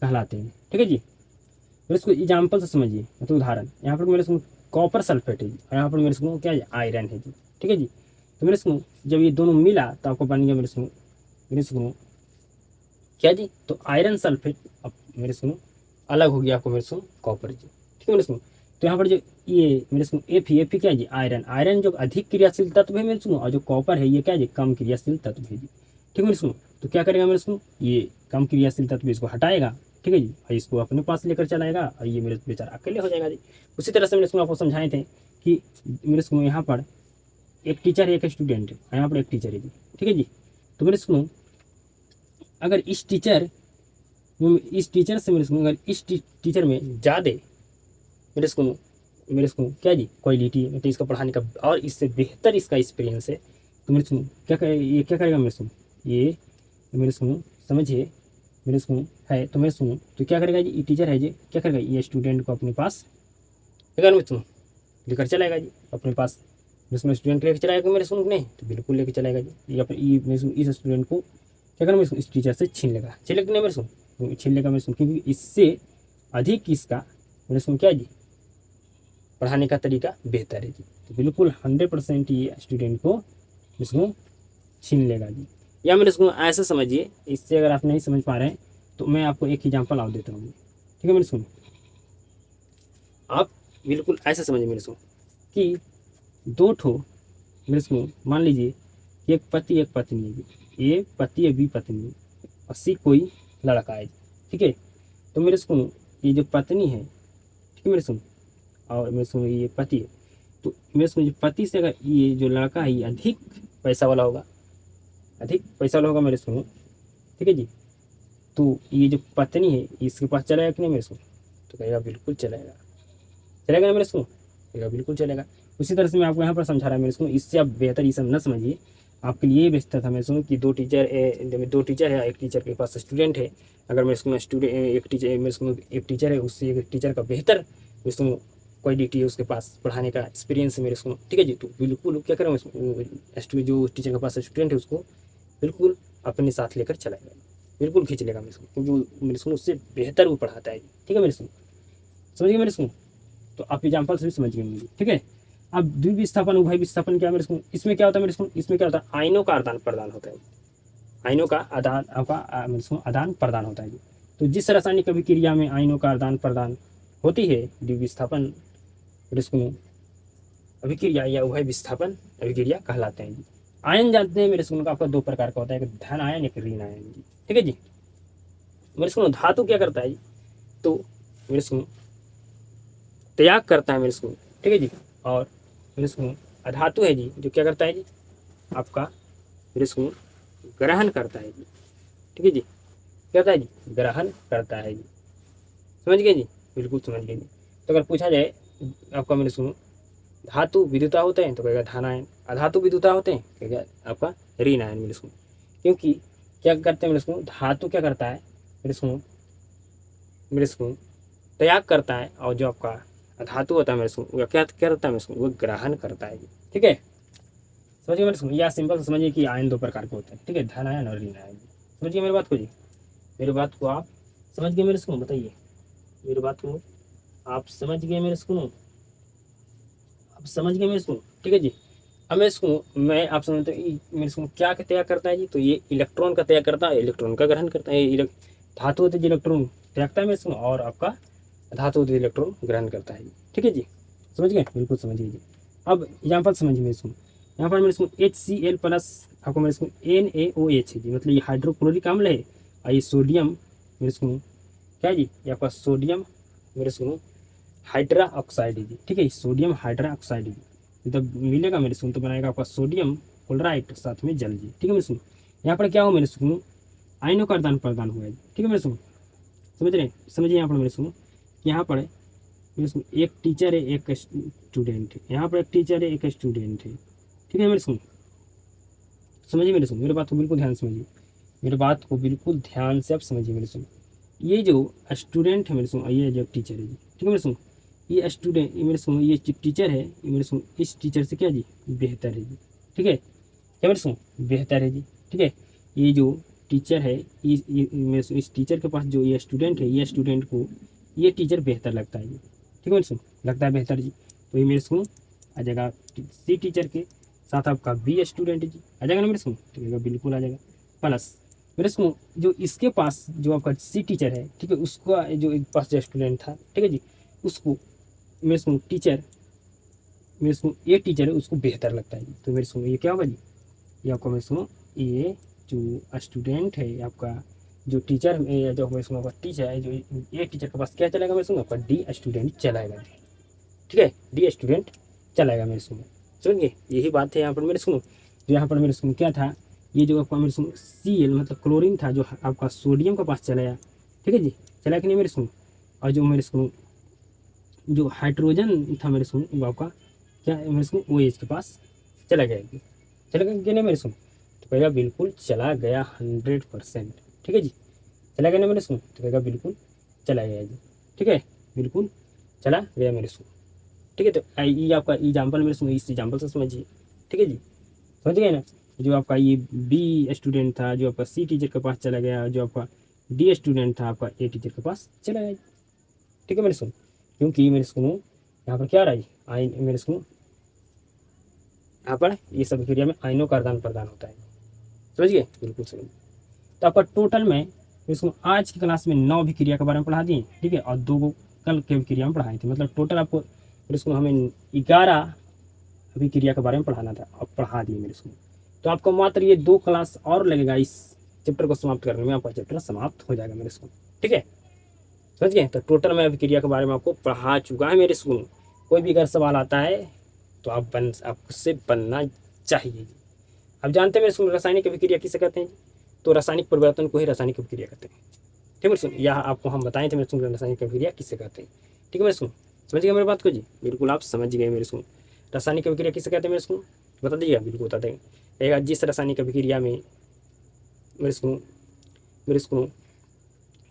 कहलाते हैं, ठीक है जी। मेरे इसको एग्जाम्पल से समझिए, मतलब उदाहरण, यहाँ पर मेरे सुनो कॉपर सल्फेट है जी, और यहाँ पर मेरे सुनो क्या है आयरन है जी, ठीक है जी। तो मेरे सुनो जब ये दोनों मिला तो आपको बन गया मेरे सुनो क्या जी, तो आयरन सल्फेट अब मेरे सुनो अलग हो गया आपको मेरे सुनो कॉपर जी, ठीक है मेरे सुनो। तो यहाँ पर जो ये मेरे सुनो एफ क्या है जी, आयरन, आयरन जो अधिक क्रियाशील तत्व है मेरे सुनो, और जो कॉपर है ये क्या है जी कम क्रियाशील तत्व है जी, ठीक है मेरे सुनो। तो क्या करेगा मेरे सुनो, ये कम क्रियाशील तत्व इसको हटाएगा, ठीक है जी, और इसको अपने पास लेकर चलाएगा और ये मेरे बेचारा अकेले हो जाएगा जी। उसी तरह से मेरे सुनो आपको समझाए थे कि मेरे सुनो यहाँ पर एक टीचर है एक स्टूडेंट है, यहाँ पर एक टीचर है जी, ठीक है जी। तो मेरे सुनो अगर इस टीचर से मेरे सुनो अगर इस टीचर में ज़्यादा मेरे सुनो क्या जी क्वालिटी मतलब इसका पढ़ाने का और इससे बेहतर इसका एक्सपीरियंस है, तो मेरे सुनो ये क्या करेगा मेरे सुनो, ये मेरे सुनो समझिए मेरे सुनो है, तो मेरे सुनो तो क्या करेगा जी, ये टीचर है जी क्या करेगा, ये स्टूडेंट को अपने पास मेरे सुनो लेकर चलाएगा जी अपने पास। मेरे सुनो स्टूडेंट लेकर चलाएगा मेरे सुनो नहीं, तो बिल्कुल लेकर चलाएगा जी, या फिर ये मेरे सुनो इस स्टूडेंट को क्या करेगा मेरे सुनो इस टीचर से छीन लेगा, लेगा नहीं मेरे सुनो, छीन लेगा मेरे सुनो, क्योंकि इससे अधिक इसका मेरे सुनो क्या जी पढ़ाने का तरीका बेहतर है जी। तो बिल्कुल 100% ये स्टूडेंट को इसको छीन लेगा जी। या मेरे इसको ऐसा समझिए, इससे अगर आप नहीं समझ पा रहे हैं तो मैं आपको एक एग्जांपल और देता हूँ, ठीक है मेरे सुनो, आप बिल्कुल ऐसा समझिए मेरे सुनो कि दो ठो मेरे सुनो मान लीजिए एक पति एक पत्नी है जी, ए पति है बी पत्नी है, और सी कोई लड़का है जी, ठीक है। तो मेरे सुनो ये जो पत्नी है, ठीक है मेरे सुनो, और मेरे सुनो ये पति है, तो मेरे सुनो पति से अगर ये जो लड़का है ये अधिक पैसा वाला होगा, अधिक पैसा वाला होगा मेरे सुनो, ठीक है जी। तो ये जो पत्नी है इसके पास चलेगा कि नहीं मेरे सुनो, तो कहेगा बिल्कुल चलेगा, चलेगा ना मेरे सुनो, कहेगा बिल्कुल चलेगा। उसी तरह से मैं आपको यहाँ पर समझा रहा है मेरे सुनो, इससे आप बेहतर ये सब न समझिए, आपके लिए बेहतर था मेरे सुनो कि दो टीचर है, एक टीचर के पास स्टूडेंट है, अगर मेरे सुनो स्टूडेंट एक टीचर मेरे सुनो एक टीचर है, उससे एक टीचर का बेहतर मेरे सुनो क्वालिटी है उसके पास पढ़ाने का एक्सपीरियंस है मेरे सुनो, ठीक है जी। तो बिल्कुल क्या करें जो टीचर के पास स्टूडेंट है उसको बिल्कुल अपने साथ लेकर चलाएगा, बिल्कुल खींच लेगा मेरे सुनो, क्योंकि मेरे सुनो उससे बेहतर वो पढ़ाता है, ठीक है मेरे सुनो, समझ गए मेरे सुनो। तो आप एग्जाम्पल से भी समझ गए होंगे, ठीक है। अब द्विविस्थापन उभय विस्थापन क्या मेरे सुनो, इसमें क्या होता है मेरे सुनो, इसमें क्या होता है आयनों का आदान प्रदान होता है, आयनों का आदान प्रदान होता है। तो जिस रासायनिक अभिक्रिया में आयनों का आदान प्रदान होती है द्विविस्थापन अभिक्रिया या उभय विस्थापन अभिक्रिया कहलाते हैं जी। आयन जानते हैं मेरे सुनो का आपका दो प्रकार का होता है, एक धन आयन एक ऋण आयन जी, ठीक है जी। मेरे सुनो धातु क्या करता है जी, तो मेरे सुनो त्याग करता है मेरे सुनो, ठीक है जी। और मेरे सुनो अधातु है जी जो क्या करता है जी आपका मेरे सुनो ग्रहण करता है जी, ठीक है जी। क्या होता है जी, ग्रहण करता है जी। समझ गए जी, बिल्कुल समझ गए जी। तो अगर पूछा जाए आपका मेरे सुनो, धातु विद्युता होते हैं तो कहेगा धनायन, अधातु विद्युता होते हैं कहेगा आपका ऋण आयन मेरे सुनो। क्योंकि क्या करते हैं मेरे सुनो, धातु क्या करता है मेरे सुनो, मेरे सुनो त्याग करता है, और जो आपका धातु होता है मेरे सुनो वो क्या क्या करता है मेरे सुनो, वो ग्रहण करता है जी। ठीक है, समझिए मेरे सुनो, या सिंपल समझिए कि आयन दो प्रकार के होते हैं, ठीक है, धन आयन और ऋण आयन। समझिए मेरी बात को जी, मेरी बात को आप समझ गए मेरे सुनो, बताइए मेरी बात को आप समझ गए मेरे सुनो, आप समझ गए मेरे सुनो, ठीक है जी। अब मैं इसको मैं आप समझते मेरे इसको क्या का त्याग करता है जी, तो ये इलेक्ट्रॉन का त्याग करता है, इलेक्ट्रॉन का ग्रहण करता है। धातु होते इलेक्ट्रॉन त्यागता है मेरे इसको, और आपका धातु होते इलेक्ट्रॉन ग्रहण करता है जी। ठीक है जी, समझ गए, बिल्कुल समझ गए जी। अब यहाँ पर समझिए मेरे इसको, यहाँ पर मेरे इसको HCl प्लस आपको मेरे इसको NaOH है जी, मतलब ये हाइड्रोक्लोरिक अम्ल है, और ये सोडियम मेरे इसको क्या है जी, ये आपका सोडियम मेरे इसको हाइड्रा ऑक्साइड है जी। ठीक है, सोडियम हाइड्रा ऑक्साइड है जी, जब मिलेगा मेरे सुन तो बनाएगा आपका सोडियम क्लोराइड साथ में जल जी। ठीक है मेरे सुन, यहाँ पर क्या हो मेरे सुनो, आयनों का आदान प्रदान हुआ है। ठीक है मेरे सुनो, समझ रहे हैं, समझिए यहाँ पर मेरे सुनो, यहाँ पर मेरे सुनो एक टीचर है एक स्टूडेंट है, यहाँ पर एक टीचर है एक स्टूडेंट है। ठीक है मेरे सुनो, समझिए मेरे सुनो, मेरे बात को बिल्कुल ध्यान से समझिए, मेरे बात को बिल्कुल ध्यान से आप समझिए मेरे सुनो। ये जो स्टूडेंट है मेरे सुनो, ये जो टीचर है जी, ठीक है मेरे सुनो, ये स्टूडेंट ये मेरे सुनो, ये टीचर है, ये मेरे सुनो इस टीचर से क्या जी बेहतर है जी। ठीक है, क्या मेरे सुनो बेहतर है जी। ठीक है, ये जो टीचर है, ये मेरे सुनो इस टीचर के पास जो ये स्टूडेंट है, ये स्टूडेंट को ये टीचर बेहतर लगता है जी। ठीक है मेरे सुनो, लगता है बेहतर जी, तो ये मेरे सुनो आ जाएगा सी टीचर के साथ आपका बी स्टूडेंट जी, आ जाएगा ना मेरे सुनो, ठीक है बिल्कुल आ जाएगा। प्लस मेरे सुनो जो इसके पास जो आपका सी टीचर है, ठीक है, उसका जो एक पास जो स्टूडेंट था, ठीक है जी, उसको मेरे सुनो टीचर, मेरे सुनो ये टीचर है उसको बेहतर लगता है जी। तो मेरे सुनो ये क्या होगा जी, ये आपका मेरे सुनो ये जो स्टूडेंट है आपका जो टीचर जो मेरे सुनो आपका टीचर है, जो ये टीचर के पास क्या चलेगा मेरे सुनो, आपका डी स्टूडेंट चलाएगा जी। ठीक है, डी स्टूडेंट चलाएगा मेरे सुनो, समझिए यही बात है यहाँ पर मेरे सुनो। तो यहाँ पर मेरे सुनो क्या था, ये जो आपका मेरे सुनो Cl मतलब क्लोरीन था, जो आपका सोडियम के पास चलाया। ठीक है जी, चला कि नहीं मेरे सुनो, और जो मेरे सुनो जो हाइड्रोजन था मेरे सुनो वो आपका क्या मेरे सुनो OH के पास चला गया जी। चला गया कि नहीं मेरे सुनो, तो कहेगा बिल्कुल चला गया 100%। ठीक है जी, चला गया ना मेरे सुनो, तो कहेगा बिल्कुल चला गया जी। ठीक है, बिल्कुल चला गया मेरे सुनो। ठीक है, तो ये आपका एग्जाम्पल मेरे सुनो, इस एग्जाम्पल से समझिए। ठीक है जी, समझ गए ना, जो आपका ये बी स्टूडेंट था जो आपका सी टीचर के पास चला गया, जो आपका डी स्टूडेंट था आपका ए टीचर के पास चला गया। ठीक है मेरे सुनो, क्योंकि मेरे सुनो यहाँ पर क्या रहा है आयन, मेरे सुनो यहाँ पर ये सब क्रिया में आयनों का आदान प्रदान होता है। समझिए, बिल्कुल समझिए। तो आपका टोटल में इसको आज की क्लास में 9 अभिक्रिया के बारे में पढ़ा दिए। ठीक है, और 2 कल के अभिक्रिया में पढ़ाए थे, मतलब टोटल आपको इसको हमें 11 अभिक्रिया के बारे में पढ़ाना था, अब पढ़ा दिए मेरे स्कूल। तो आपको मात्र ये 2 क्लास और लगेगा इस चैप्टर को समाप्त करने में, आपका चैप्टर समाप्त हो जाएगा मेरे स्कूल। ठीक है, समझ गए, तो टोटल मैं अभिक्रिया के बारे में आपको पढ़ा चुका है मेरे स्कूल। कोई भी अगर सवाल आता है तो आपसे बनना चाहिए। अब जानते हैं मेरे स्कूल रासायनिक अभिक्रिया किसे कहते हैं, तो रासायनिक परिवर्तन को ही रासायनिक अभिक्रिया कहते हैं। ठीक है मेरे सुन, यह आपको हम बताए थे मेरे सुन रासायनिक अभिक्रिया किसे कहते हैं। ठीक है मेरे सुन, समझ गए मेरी बात को जी, बिल्कुल आप समझ गए मेरे सुन। रासायनिक अभिक्रिया किसे कहते हैं मेरे सुन, बता दीजिएगा, बिल्कुल बता देगा। जिस रासायनिक अभिक्रिया में मेरे सुनो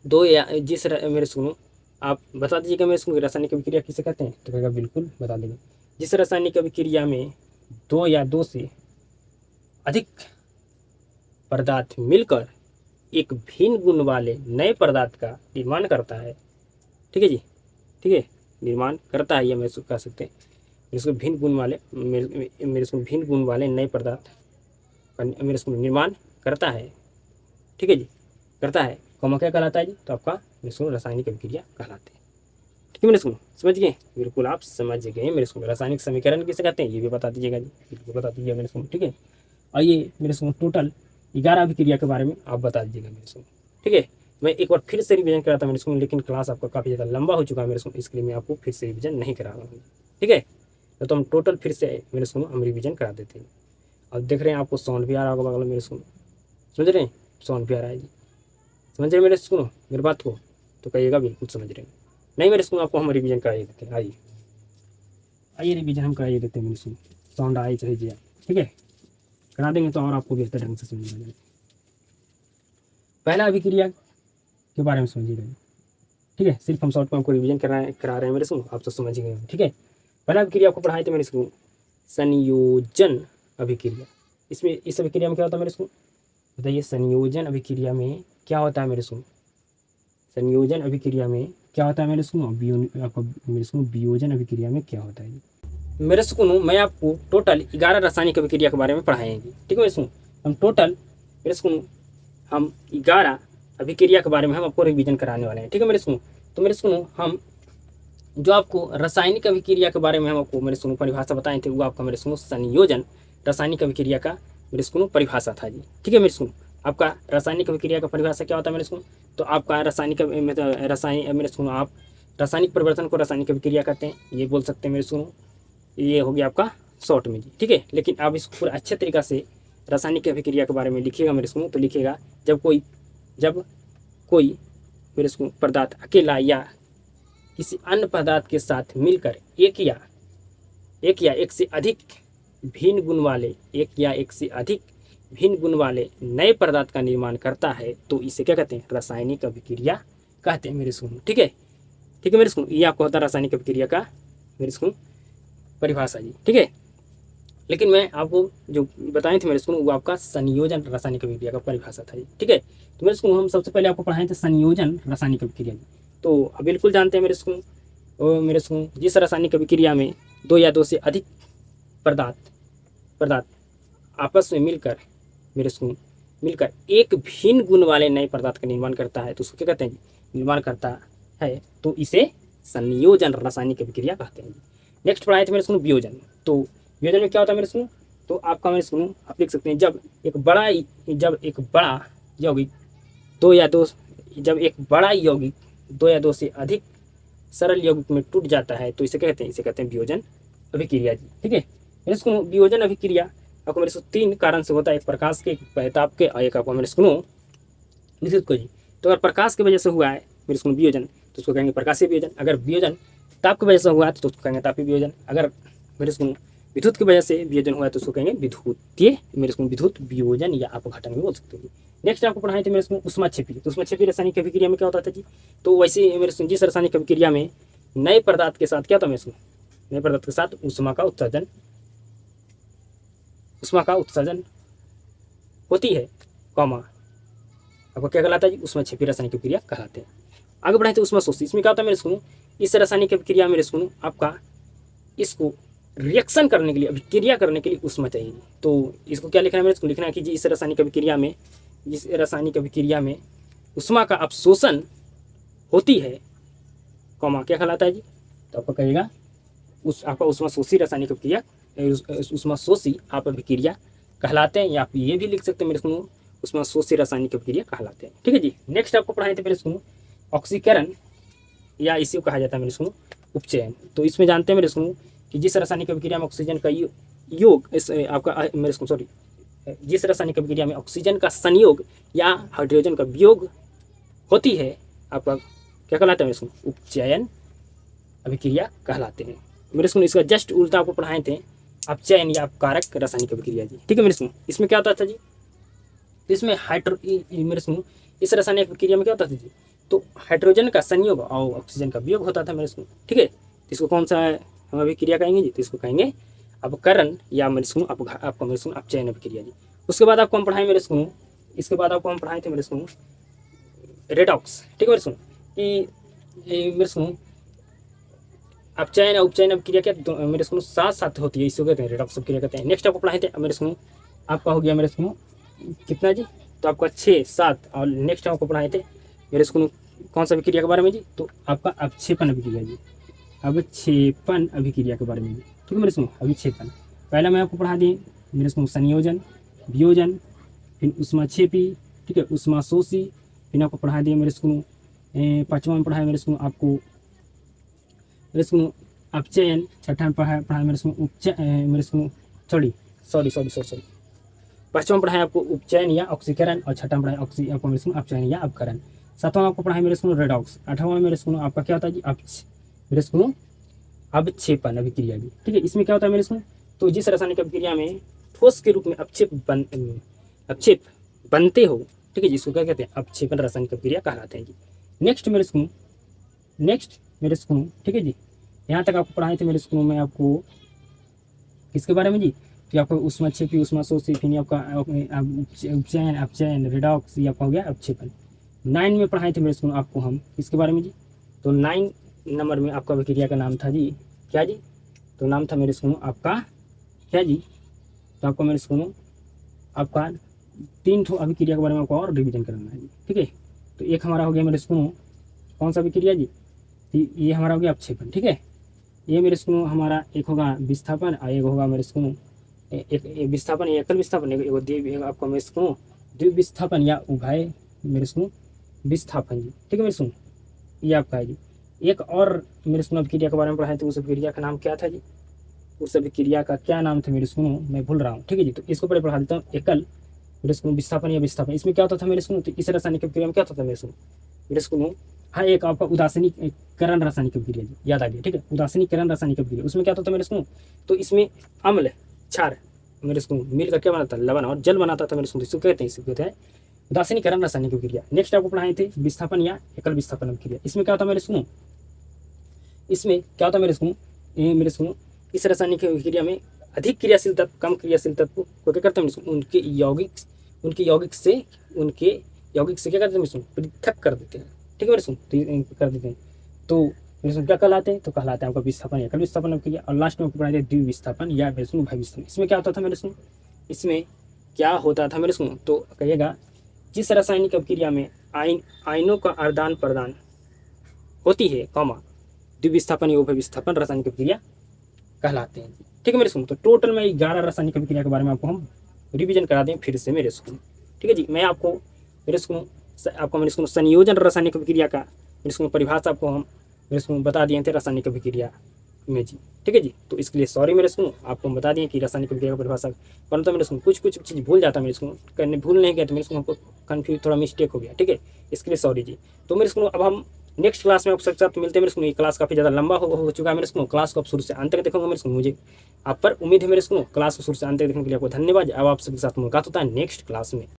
दो या मेरे सुनो आप बता दीजिएगा मेरे सुनो रासायनिक अभिक्रिया किसे कहते हैं, तो कहेगा बिल्कुल बता देंगे। जिस रासायनिक अभिक्रिया में 2 या 2 से अधिक पदार्थ मिलकर एक भिन्न गुण वाले नए पदार्थ का निर्माण करता है। ठीक है जी, ठीक है, निर्माण करता है, यह महसूस कर सकते हैं। इसको भिन्न गुण वाले मेरे को भिन्न गुण वाले नए पदार्थ का मेरे को निर्माण करता है। ठीक है जी, करता है, कौन क्या कहलाता है जी, तो आपका मेरे को रासायनिक अभिक्रिया कहलाते हैं। ठीक है मेरे को समझ गए, बिल्कुल आप समझ गए मेरे को। रासायनिक समीकरण किसे कहते हैं ये भी बता दीजिएगा जी, बिल्कुल बता दीजिएगा मेरे को। ठीक है, और ये मेरे को टोटल 11 अभिक्रिया के बारे में आप बता दीजिएगा मेरे को। ठीक है, मैं एक बार फिर से रिवीजन कराता मेरे को, लेकिन क्लास आपका काफ़ी ज़्यादा लंबा हो चुका है मेरे को, इसके लिए मैं आपको फिर से रिवीजन नहीं करा रहा हूँ। ठीक है, तो हम टोटल फिर से मेरे को हम रिवीजन करा देते हैं। अब देख रहे हैं आपको साउंड भी आ रहा होगा बगल में मेरे को, समझ रहे हैं, साउंड भी आ रहा है जी, समझ रहे मेरे सुनो मेरी बात को, तो कहिएगा बिल्कुल समझ रहे हैं। नहीं मेरे सुनो, आपको हम रिवीजन कराइए देते हैं। आइए आइए रिवीजन हम कराइए देते हैं मेरे सुनो, साउंड आए चाहे जी, ठीक है करा देंगे तो और आपको बेहतर ढंग से समझ में आ जाएगा। पहला अभिक्रिया के बारे में समझिएगा, ठीक है। सिर्फ हम शॉर्ट में आपको रिवीजन करा रहे हैं मेरे सुनो, आप तो समझ गए, ठीक है। पहला अभिक्रिया आपको पढ़ाए थे मेरे सुनो, संयोजन अभिक्रिया। इसमें इस अभिक्रिया में क्या होता है मेरे सुनो, बताइए। संयोजन अभिक्रिया में क्या होता है मेरे सुनो, संयोजन अभिक्रिया में क्या होता है मेरे सुनो, आपका मेरे सुनो वियोजन अभिक्रिया में क्या होता है मेरे सुनो। मैं आपको टोटल 11 रासायनिक अभिक्रिया के बारे में पढ़ाएंगे, ठीक है मेरे सुनो। हम टोटल मेरे सुनो हम 11 अभिक्रिया के बारे में हम आपको रिवीजन कराने वाले हैं, ठीक है मेरे सुनो। तो मेरे सुनो हम जो आपको रासायनिक अभिक्रिया के बारे में हम आपको मेरे सुनो परिभाषा बताए थे, वो आपका मेरे सुनो संयोजन रासायनिक अभिक्रिया का मेरे सुनो परिभाषा था जी, ठीक है मेरे सुनो। आपका रासायनिक अभिक्रिया का परिभाषा क्या होता है मेरे सुनो, तो आपका रासायनिक मेरे सुनो आप रासायनिक परिवर्तन को रासायनिक अभिक्रिया कहते हैं, ये बोल सकते हैं मेरे सुनो। ये हो गया आपका शॉर्ट में जी, ठीक है। लेकिन आप इसको पूरा अच्छे तरीक़ा से रासायनिक अभिक्रिया के बारे में लिखिएगा मेरे सुनो, तो लिखिएगा जब कोई मेरे सुनो पदार्थ अकेला या किसी अन्य पदार्थ के साथ मिलकर एक या एक से अधिक भिन्न गुण वाले नए पदार्थ का निर्माण करता है, तो इसे क्या कहते हैं, रासायनिक अभिक्रिया कहते हैं मेरे सुनो, ठीक है मेरे सुनो। ये आपको होता है रासायनिक अभिक्रिया का मेरे सुनो परिभाषा जी, ठीक है। लेकिन मैं आपको जो बताए थे मेरे सुनो, वो आपका संयोजन रासायनिक अभिक्रिया का परिभाषा था जी, ठीक है। तो मेरे सुनो हम सबसे पहले आपको पढ़ाए थे संयोजन रासायनिक अभिक्रिया जी। तो अब बिल्कुल जानते हैं मेरे सुनो जिस रासायनिक अभिक्रिया में 2 या 2 से अधिक पदार्थ आपस में मिलकर एक भिन्न गुण वाले नए पदार्थ का निर्माण करता है, तो उसको क्या कहते हैं, निर्माण करता है, तो इसे संयोजन रासायनिक अभिक्रिया कहते हैं। नेक्स्ट पढ़ाए थे मेरे सुनो वियोजन। तो वियोजन में क्या होता है मेरे सुनो, तो आपका मेरे सुनो आप लिख सकते हैं जब एक बड़ा यौगिक 2 या 2 से अधिक सरल यौगिक में टूट जाता है, तो इसे कहते हैं वियोजन अभिक्रिया जी, ठीक है। मेरे सुनो वियोजन अभिक्रिया आपको मेरे सुनो 3 कारण से होता है, एक प्रकाश के, एक ताप के और एक आपको मेरे सुनो विद्युत को जी। तो अगर प्रकाश की वजह से हुआ है मेरे सुनो वियोजन, तो उसको कहेंगे प्रकाशीय वियोजन। अगर वियोजन ताप की वजह से हुआ है तो उसको कहेंगे तापीय वियोजन। अगर मेरे सुनो विद्युत की वजह से वियोजन हुआ है तो उसको कहेंगे विद्युतीय मेरे सुनो विद्युत वियोजन, या अपघटन भी बोल सकते हैं। नेक्स्ट आपको पढ़ाए थे मेरे सुनो ऊष्माक्षेपी। तो ऊष्माक्षेपी रासायनिक अभिक्रिया में क्या होता था जी, तो वैसे मेरे सुनो जिस रासायनिक अभिक्रिया में नए पदार्थ के साथ क्या होता है मेरे सुनो, नए पदार्थ के साथ ऊष्मा का उत्सर्जन होती है, आपको क्या कहलाता है जी, ऊष्माक्षेपी रासायनिक अभिक्रिया कहलाते हैं। आगे बढ़ाए थे ऊष्माशोषी। इसमें क्या होता है मेरे सुनो, इस रासायनिक अभिक्रिया मेरे सुनो आपका इसको रिएक्शन करने के लिए, अभिक्रिया करने के लिए ऊष्मा चाहिए। तो इसको क्या लिखना है मेरे को, लिखना है कि जी जिस रासायनिक अभिक्रिया में ऊष्मा का अवशोषण होती है, क्या कहलाता है जी, तो आपका कहेगा आपका ऊष्माशोषी रासायनिक अभिक्रिया, ऊष्माशोषी आप अभिक्रिया कहलाते हैं, या आप ये भी लिख सकते हैं मेरे सुनो ऊष्माशोषी रासायनिक अभिक्रिया कहलाते हैं, ठीक है जी। नेक्स्ट आपको पढ़ाए थे मेरे सुनो ऑक्सीकरण, या इसी को कहा जाता है मेरे सुनो उपचयन। तो इसमें जानते हैं मेरे सुनो कि जिस रासायनिक अभिक्रिया में ऑक्सीजन का योग आपका मेरे सुनो सॉरी जिस रासायनिक अभिक्रिया में ऑक्सीजन का संयोग या हाइड्रोजन का वियोग होती है, आपका क्या कहलाता है मेरे सुनो, उपचयन अभिक्रिया कहलाते हैं मेरे सुनो। इसका जस्ट उल्टा आपको पढ़ाए थे अपचयन या अपकारक रासायनिक अभिक्रिया जी, ठीक है मेरे सुनो। इसमें क्या होता था जी, इसमें मेरे सुनो इस रासायनिक अभिक्रिया में क्या होता था जी, तो हाइड्रोजन का संयोग और ऑक्सीजन का वियोग होता था मेरे सुनो, ठीक है। इसको कौन सा हम अभिक्रिया कहेंगे जी, तो इसको कहेंगे अपकरण या मेरे सुनो आपका मेरे सुनो अपचयन अभिक्रिया जी। उसके बाद आपको हम पढ़ाए मेरे सुनो, इसके बाद आपको हम पढ़ाए थे मेरे सुनो रेडॉक्स, ठीक है मेरे सुनो, कि मेरे सुनो अपचयन और उपचयन अभिक्रिया क्या मेरे सुनो साथ साथ होती है, इसको कहते हैं रेडॉक्स अभिक्रिया कहते हैं। नेक्स्ट आपको पढ़ाए थे मेरे सुनो आपका हो गया मेरे सुनो कितना जी, तो आपका 6, 7, और नेक्स्ट आपको पढ़ाए थे मेरे सुनो कौन सा अभिक्रिया के बारे में जी, तो आपका अवक्षेपण अभिक्रिया जी, अवक्षेपण अभिक्रिया के बारे में जी, ठीक है मेरे सुनो अभिक्षेपण। पहला मैं आपको पढ़ा दिए मेरे सुनो संयोजन, वियोजन, फिर ऊष्माक्षेपी, ठीक है, ऊष्माशोषी, फिर आपको पढ़ा दिए मेरे सुनो 5वां में पढ़ाया मेरे सुनो आपको मेरे सुनो अपचयन, 6ठा में पढ़ाया मेरे सुनो मेरे सुनो सॉरी पांचवा पढ़ाएं आपको उपचयन या ऑक्सीकरण, और छठा पढ़ाएं आपको मेरे स्कूल अपचयन या अपकरण। सातवां आपको पढ़ाएं मेरे स्कूल रेडॉक्स। आठवां मेरे स्कूल आपका क्या होता है जी, मेरे स्कूल अवक्षेपन अभिक्रिया भी, ठीक है। इसमें क्या होता है मेरे स्कूल, तो जिस रासायनिक अभिक्रिया में ठोस के रूप में अपक्षेप बनते हो, ठीक है, जिसको क्या कहते हैं, अपक्षेपण रासायनिक अभिक्रिया कहलाते हैं जी। नेक्स्ट मेरे स्कूल, ठीक है जी, यहाँ तक आपको पढ़ाए थे मेरे स्कूल में आपको किसके बारे में जी, कि आपको ऊष्माक्षेपी, ऊष्माशोषी, फिर आपका उपचयन, अपचयन, रेडॉक्स, ये आपका हो गया अपक्षेपण। 9 में पढ़ाए थे मेरे स्कूल आपको हम किसके बारे में जी, तो 9 नंबर में आपका अभिक्रिया का नाम था जी, क्या जी, तो नाम था मेरे स्कूल आपका क्या जी, तो आपको मेरे स्कूल आपका 3 ठो अभिक्रिया के बारे में आपको और रिविजन करना है जी, ठीक है। तो एक हमारा हो गया मेरे स्कूल कौन सा अभिक्रिया जी, ये हमारा हो गया अपक्षेपण, ठीक है। ये मेरे स्कूल हमारा एक होगा विस्थापन, और एक होगा मेरे स्कूल एक विस्थापन, एकल विस्थापन, एक आपका मेरे स्कूल द्विविस्थापन या उभय मेरे स्कूल विस्थापन जी, ठीक है मेरे स्कूल, ये आपका है जी। एक और मेरे स्कूल अभिक्रिया के बारे में पढ़ाए थे, उस अभिक्रिया का नाम क्या था जी, उस अभिक्रिया का क्या नाम था मेरे स्कूल, मैं भूल रहा हूँ, ठीक है जी। तो इसको पहले पढ़ा देता हूँ, एकल मेरे स्कूल विस्थापन या विस्थापन। इसमें क्या होता था मेरे स्कूल, तो इस रासायनिक अभिक्रिया में क्या होता था मेरे स्कूल हाँ, एक आपका उदासीनीकरण रासायनिक अभिक्रिया जी, याद आ गया, ठीक है, उदासीनीकरण रासायनिक अभिक्रिया। उसमें क्या होता था मेरे स्कूल, तो इसमें अम्ल क्षार मेरे स्कूल मिलकर क्या बनाता था, लवण और जल बनाता था मेरे स्कूल, इसको कहते हैं उदासीनीकरण रासायनिक अभिक्रिया। नेक्स्ट आपको पढ़ाए थे विस्थापन या एकल विस्थापन अभिक्रिया। इसमें क्या होता मेरे स्कूल, मेरे स्कूल इस रासायनिक अभिक्रिया में अधिक क्रियाशील तत्व कम क्रियाशील तत्व को क्या करते हैं, उनके यौगिक से क्या करते हैं, पृथक कर देते हैं, ठीक है मेरे स्कूल, कर देते हैं। तो मेरे स्कूल क्या कहलाते हैं, तो कहलाते हैं आपका विस्थापन, एकल विस्थापन अभिक्रिया। और लास्ट में आपको पढ़ाते हैं द्विविस्थापन या मेरे स्कूल उभय विस्थापन। इसमें क्या होता था मेरे स्कूल, इसमें क्या होता था मेरे स्कूल, तो कहिएगा जिस रासायनिक अभिक्रिया में आयनों का आदान प्रदान होती है, द्विविस्थापन या उभय विस्थापन रासायनिक अभिक्रिया कहलाते हैं, ठीक है मेरे स्कूल। तो टोटल में 11 रासायनिक अभिक्रिया के बारे में आपको हम रिवीजन करा दें फिर से मेरे स्कूल, ठीक है जी। मैं आपको मेरे स्कूल संयोजन रासायनिक अभिक्रिया का मेरे स्कूल परिभाषा आपको हम मेरे स्कूल बता दिए थे रासायनिक अभिक्रिया में जी, ठीक है जी। तो इसके लिए सॉरी मेरे स्कूल, आपको बता दिए कि रासायनिक अभिक्रिया का परिभाषा, परंतु मेरे स्कूल कुछ चीज़ भूल जाता मेरे स्कूल, भूल नहीं गया, तो मेरे स्कूल हमको कन्फ्यूज थोड़ा मिस्टेक हो गया, ठीक है, इसके लिए सॉरी जी। तो मेरे स्कूल अब हम नेक्स्ट क्लास में आपके साथ मिलते हैं मेरे स्कूल। ये क्लास काफ़ी ज़्यादा लंबा हो चुका है मेरे स्कूल, क्लास को आप शुरू से अंत तक देखोगे मेरे स्कूल, मुझे आप पर उम्मीद है मेरे स्कूल, क्लास को शुरू से अंत तक देखने के लिए आपको धन्यवाद। अब आप सबके साथ मुलाकात होता है नेक्स्ट क्लास में।